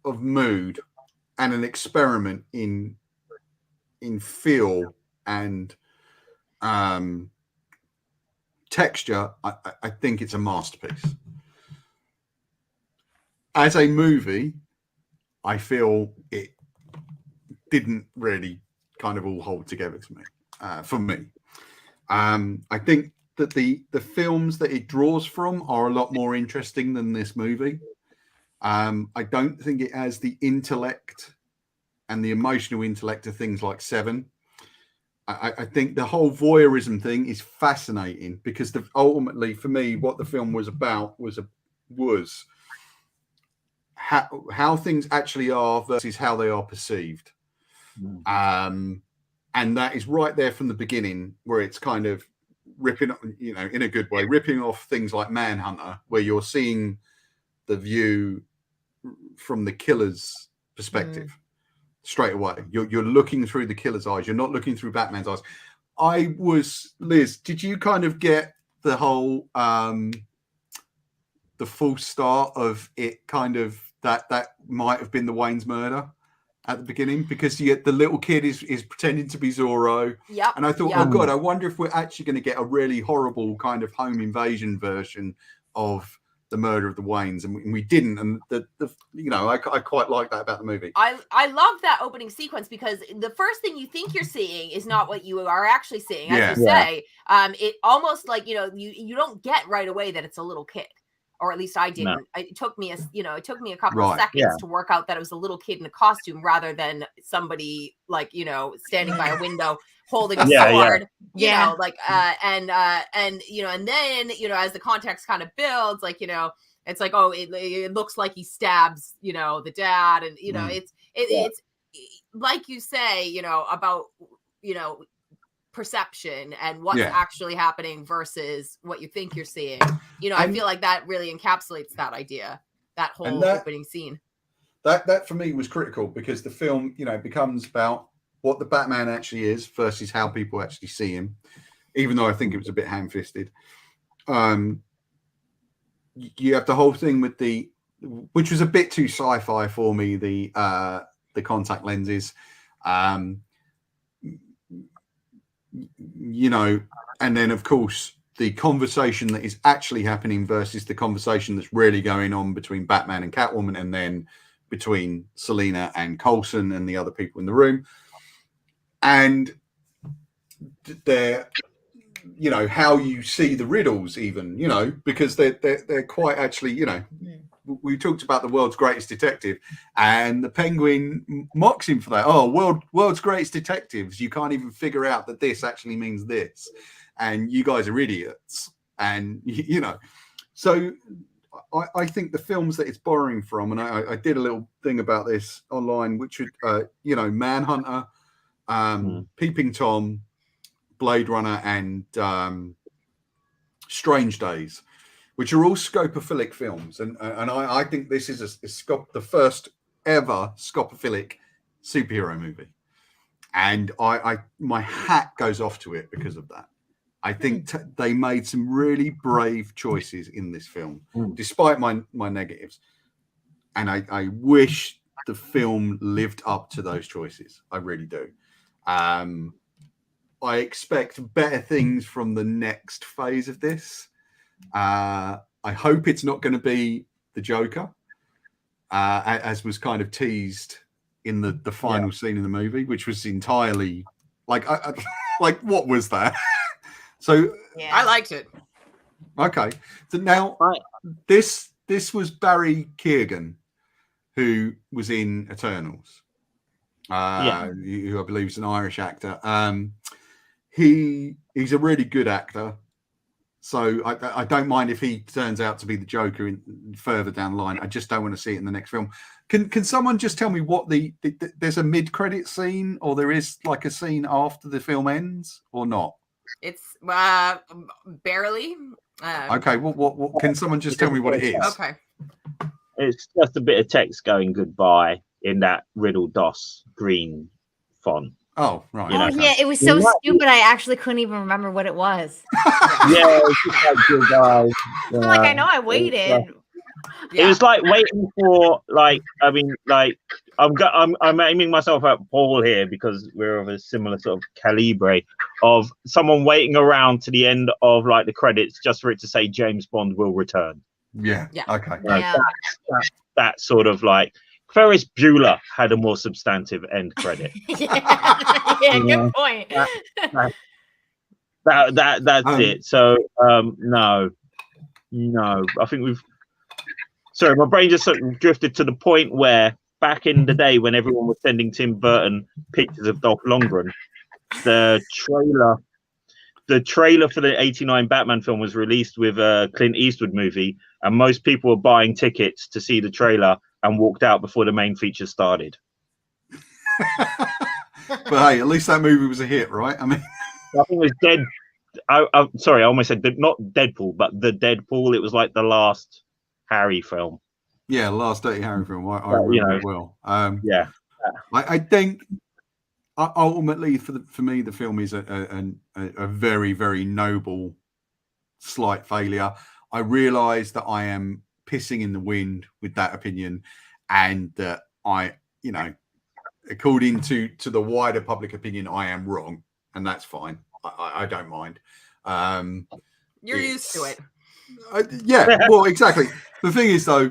of mood and an experiment in feel and texture, I think it's a masterpiece. As a movie, I feel it didn't really kind of all hold together to me. For me, I think that the films that it draws from are a lot more interesting than this movie. I don't think it has the intellect and the emotional intellect of things like Seven. I think the whole voyeurism thing is fascinating because ultimately, for me, what the film was about was how things actually are versus how they are perceived. And that is right there from the beginning, where it's kind of ripping, in a good way, ripping off things like Manhunter, where you're seeing the view from the killer's perspective. Straight away, you're looking through the killer's eyes. You're not looking through Batman's eyes. Liz, did you kind of get the whole the false start of it, kind of that might have been the Wayne's murder at the beginning, because the little kid is pretending to be Zorro. Yep. And I thought, oh god, I wonder if we're actually going to get a really horrible kind of home invasion version of the murder of the Waynes, and we didn't. And I quite like that about the movie. I love that opening sequence, because the first thing you think you're seeing is not what you are actually seeing. As you say, it almost like, you don't get right away that it's a little kid, or at least I didn't. No. It took me a couple of seconds to work out that it was a little kid in a costume rather than somebody standing by a window holding a sword. And then as the context kind of builds, it's like, oh, it looks like he stabs the dad, and it's like you say, about perception and what's actually happening versus what you think you're seeing. I feel like that really encapsulates that idea, that whole opening scene. That for me was critical, because the film becomes about what the Batman actually is versus how people actually see him, even though I think it was a bit ham-fisted. You have the whole thing with which was a bit too sci-fi for me, the contact lenses, and then of course the conversation that is actually happening versus the conversation that's really going on between Batman and Catwoman, and then between Selina and Coulson and the other people in the room. And they're, how you see the riddles, even, because they're quite actually, we talked about the world's greatest detective, and the Penguin mocks him for that. Oh, world's greatest detectives, you can't even figure out that this actually means this, and you guys are idiots. And so I think the films that it's borrowing from, and I did a little thing about this online, which would Manhunter, Peeping Tom, Blade Runner, and Strange Days, which are all scopophilic films, and I think this is the first ever scopophilic superhero movie, and my hat goes off to it because of that. I think they made some really brave choices in this film, despite my negatives, and I wish the film lived up to those choices. I really do. I expect better things from the next phase of this. I hope it's not going to be the Joker, as was kind of teased in the final scene in the movie, which was entirely like what was that? So I liked it. Okay, so now this was Barry Keoghan, who was in Eternals, who I believe is an Irish actor. He's a really good actor, so I don't mind if he turns out to be the Joker further down the line. I just don't want to see it in the next film. Can someone just tell me what there's a mid-credit scene, or there is like a scene after the film ends, or not? It's barely. Okay, what can someone just tell me what it is? Okay. It's just a bit of text going goodbye in that Riddle DOS green font. Oh, right. Yeah, it was so stupid. I actually couldn't even remember what it was. It's just like goodbye. I'm like, I know I waited. It was like waiting for, I'm aiming myself at Paul here because we're of a similar sort of calibre of someone waiting around to the end of the credits just for it to say James Bond will return. Yeah. Okay. That sort of Ferris Bueller had a more substantive end credit. Good point. That's it. So no, I think sorry, my brain just sort of drifted to the point where back in the day when everyone was sending Tim Burton pictures of Dolph Lundgren, the trailer for the '89 Batman film was released with a Clint Eastwood movie, and most people were buying tickets to see the trailer and walked out before the main feature started. But hey, at least that movie was a hit, right? I mean, I think it was Dead. Sorry, I almost said not Deadpool, but the Deadpool. It was like the last Harry film. yeah, last Dirty Harry film. I remember it well. Yeah, I think ultimately for me the film is a very, very noble slight failure. I realise that I am pissing in the wind with that opinion, and that according to the wider public opinion, I am wrong, and that's fine. I don't mind. You're used to it. Yeah, well, exactly. The thing is, though,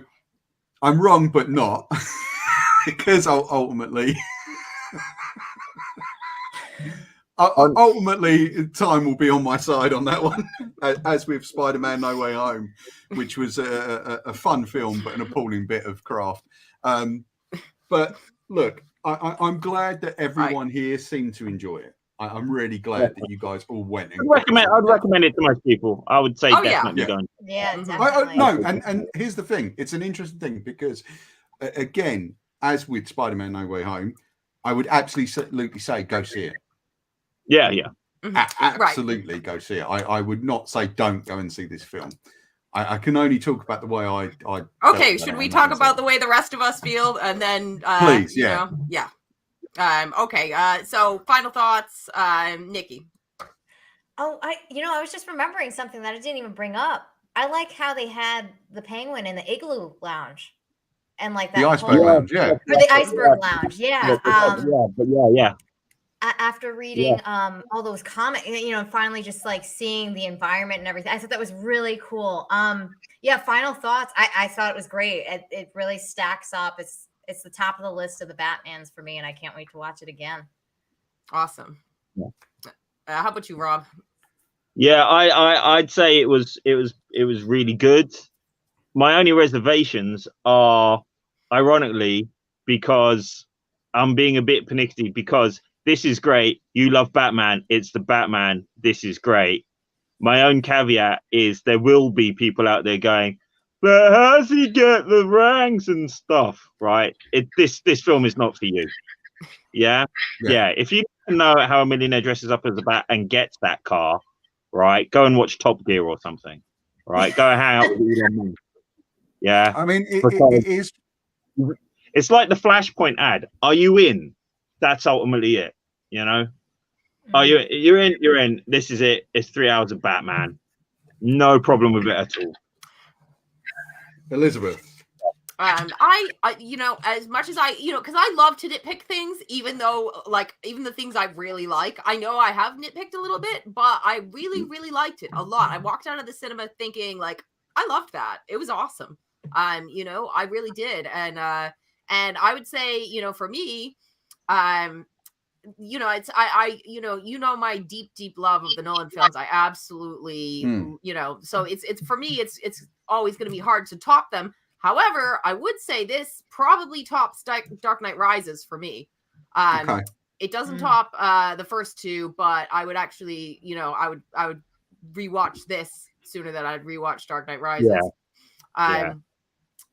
I'm wrong, but not, because ultimately, time will be on my side on that one, as with Spider-Man: No Way Home, which was a fun film but an appalling bit of craft. But look, I'm glad that everyone here seemed to enjoy it. I'm really glad that you guys all went. I'd recommend it to most people. I would say definitely go. Yeah, definitely. No, and here's the thing. It's an interesting thing because, again, as with Spider-Man: No Way Home, I would absolutely say go see it. Yeah, yeah. Absolutely go see it. I would not say don't go and see this film. I can only talk about the way I okay, should we talk about the way the rest of us feel, and then please, yeah. Okay, so final thoughts, Nikki. Oh, I was just remembering something that I didn't even bring up. I like how they had the penguin in the igloo lounge, and like that the iceberg lounge, yeah, or the iceberg lounge, yeah. Yeah. After reading all those comments, and finally just like seeing the environment and everything, I thought that was really cool. Final thoughts. I thought it was great. It really stacks up. It's the top of the list of the Batmans for me, and I can't wait to watch it again. Awesome. Yeah. How about you, Rob? Yeah, I'd say it was really good. My only reservations are, ironically, because I'm being a bit pernickety, because this is great. You love Batman. It's the Batman. This is great. My own caveat is there will be people out there going, but how does he get the ranks and stuff? Right? This film is not for you. Yeah. If you don't know how a millionaire dresses up as a bat and gets that car, right, go and watch Top Gear or something. Right? Go hang out with Elon Musk. Yeah. I mean, it is. It's like the Flashpoint ad. Are you in? That's ultimately it. Oh, you're in. This is it. It's 3 hours of Batman. No problem with it at all. Elizabeth. I as much as because I love to nitpick things, even the things I really like. I know I have nitpicked a little bit, but I really, really liked it a lot. I walked out of the cinema thinking like, I loved that. It was awesome. I really did. And I would say, for me, it's my deep love of the Nolan films. I absolutely so it's for me it's always going to be hard to top them. However, I would say this probably tops Dark Knight Rises for me. It doesn't top the first two, but I would actually I would rewatch this sooner than I'd rewatch Dark Knight Rises.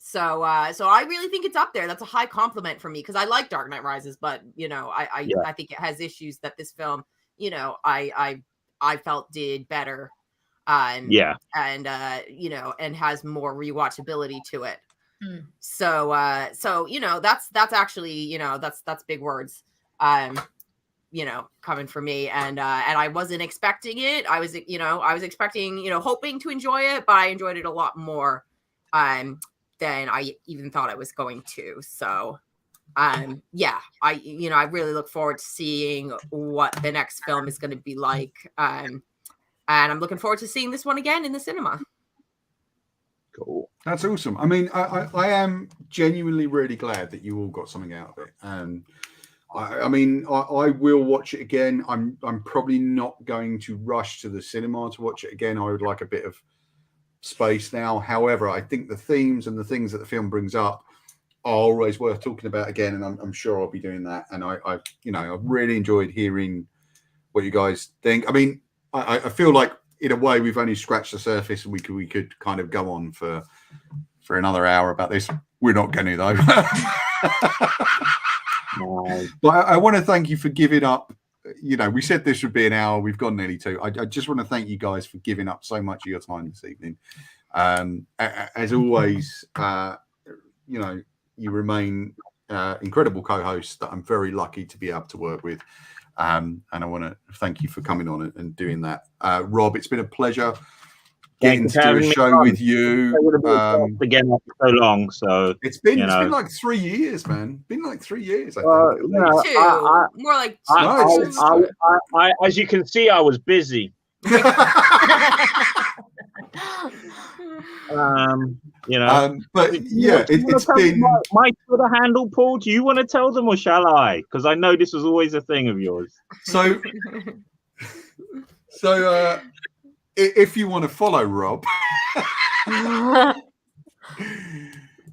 So I really think it's up there. That's a high compliment for me because I like Dark Knight Rises, but I think it has issues that this film, I felt did better. And has more rewatchability to it. So that's actually, that's big words. Coming from me, and I wasn't expecting it. I was expecting, hoping to enjoy it, but I enjoyed it a lot more than I even thought I was going to. So, I really look forward to seeing what the next film is going to be like. And I'm looking forward to seeing this one again in the cinema. Cool. That's awesome. I mean, I am genuinely really glad that you all got something out of it. And I will watch it again. I'm probably not going to rush to the cinema to watch it again. I would like a bit of space now. However, I think the themes and the things that the film brings up always worth talking about again, and I'm sure I'll be doing that. And I really enjoyed hearing what you guys think. I mean, I feel like in a way we've only scratched the surface, and we could kind of go on for another hour about this. We're not going to though. But I want to thank you for giving up. We said this would be an hour. We've gone nearly 2. I just want to thank you guys for giving up so much of your time this evening. As always, you remain incredible co-hosts that I'm very lucky to be able to work with. And I want to thank you for coming on and doing that. Rob, it's been a pleasure getting to do a show with you. Again after so long, so it's been like 3 years, man. Been like 3 years. I think. More like 2. I, as you can see, I was busy. But yeah, it's been my Twitter handle, Paul. Do you want to tell them, or shall I? Because I know this was always a thing of yours. So if you want to follow Rob,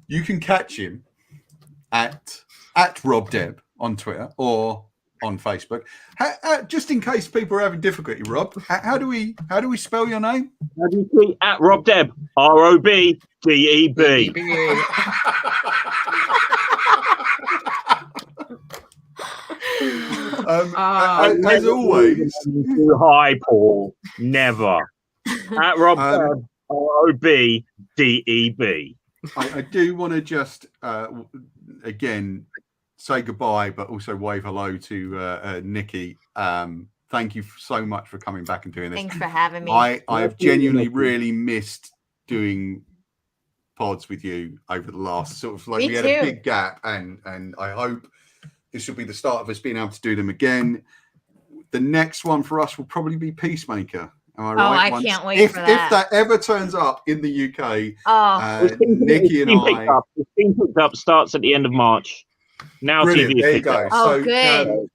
you can catch him at Rob Deb on Twitter or on Facebook. Just in case people are having difficulty, Rob, how do we spell your name? How do you tweet? At Rob Deb, ROBDEB. As always, hi Paul. Never. At Rob Deb, ROBDEB. I do want to just again say goodbye, but also wave hello to Nikki. Thank you so much for coming back and doing this. Thanks for having me. I have genuinely really missed doing pods with you over the last sort of we had a big gap, and I hope this will be the start of us being able to do them again. The next one for us will probably be Peacemaker. Am I right? I can't wait for that. If that ever turns up in the UK, Nikki and it's been picked up, starts at the end of March. Now brilliant. TV There you go. Oh, good.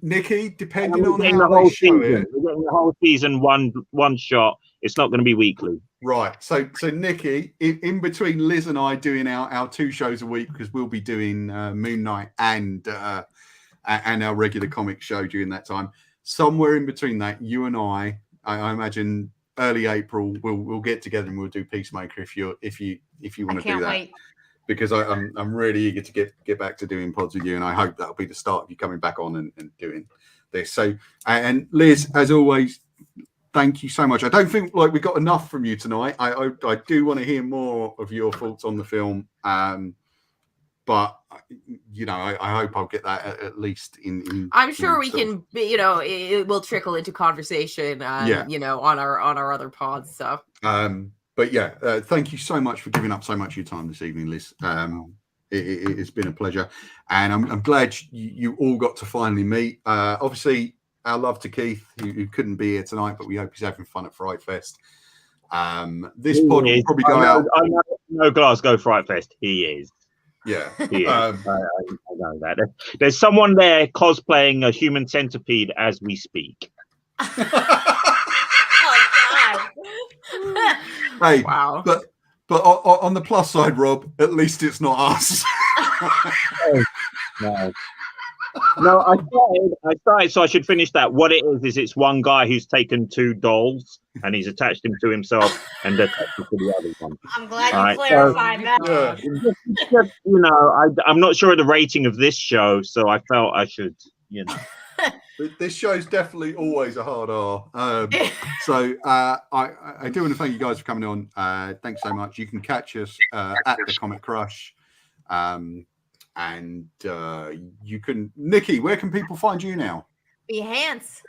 Nikki, depending on how the whole season, we're getting the whole season one shot. It's not going to be weekly. Right. So Nikki, in between Liz and I doing our 2 shows a week, because we'll be doing Moon Knight and our regular comic show during that time. Somewhere in between that, you and I imagine early April we'll get together and we'll do Peacemaker if you want to do that. Wait. Because I'm really eager to get back to doing pods with you, and I hope that'll be the start of you coming back on and doing this. So, and Liz, as always, thank you so much. I don't think we got enough from you tonight. I do want to hear more of your thoughts on the film, but I hope I'll get that at least in I'm sure we can. It will trickle into conversation. On our other pods. So. But yeah, thank you so much for giving up so much of your time this evening, Liz. It's been a pleasure, and I'm glad you all got to finally meet. Obviously, our love to Keith, who couldn't be here tonight, but we hope he's having fun at Fright Fest. This pod will probably go out. I know Glasgow Fright Fest. He is. Yeah. He is. I know that. There's someone there cosplaying a human centipede as we speak. Hey, wow. But on the plus side, Rob, at least it's not us. No, I started, so I should finish that. What it is it's one guy who's taken 2 dolls and he's attached them to himself and attached them to the other one. I'm glad you clarified that. Yeah. I'm not sure of the rating of this show, so I felt I should, This show's definitely always a hard R. So I do want to thank you guys for coming on. Thanks so much. You can catch us at the Comic Crush. And you can, Nikki, where can people find you now? Behance.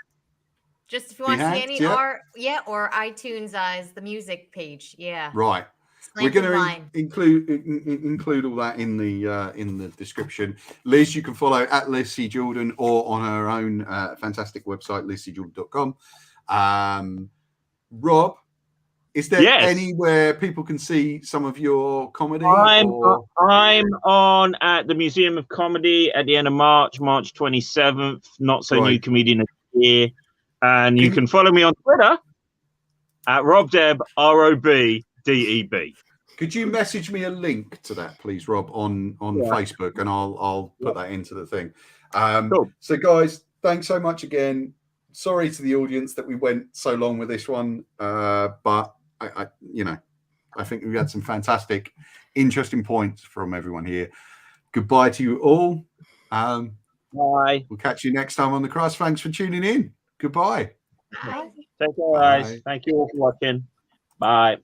Just if you want to see any art, or iTunes as the music page. Yeah. Right. We're going to include all that in the description. Liz, you can follow at Liz C. Jordan or on her own fantastic website, lizcjordan.com. Rob, is there anywhere people can see some of your comedy? I'm on at the Museum of Comedy at the end of March 27th. Not so new comedian of the year, and you can follow me on Twitter at RobDeb, ROBDEB. Could you message me a link to that, please, Rob, on Facebook, and I'll put that into the thing. Cool. So, guys, thanks so much again. Sorry to the audience that we went so long with this one, but I think we had some fantastic, interesting points from everyone here. Goodbye to you all. Bye. We'll catch you next time on The Crust. Thanks for tuning in. Goodbye. Bye. Take care, guys. Thank you all for watching. Bye.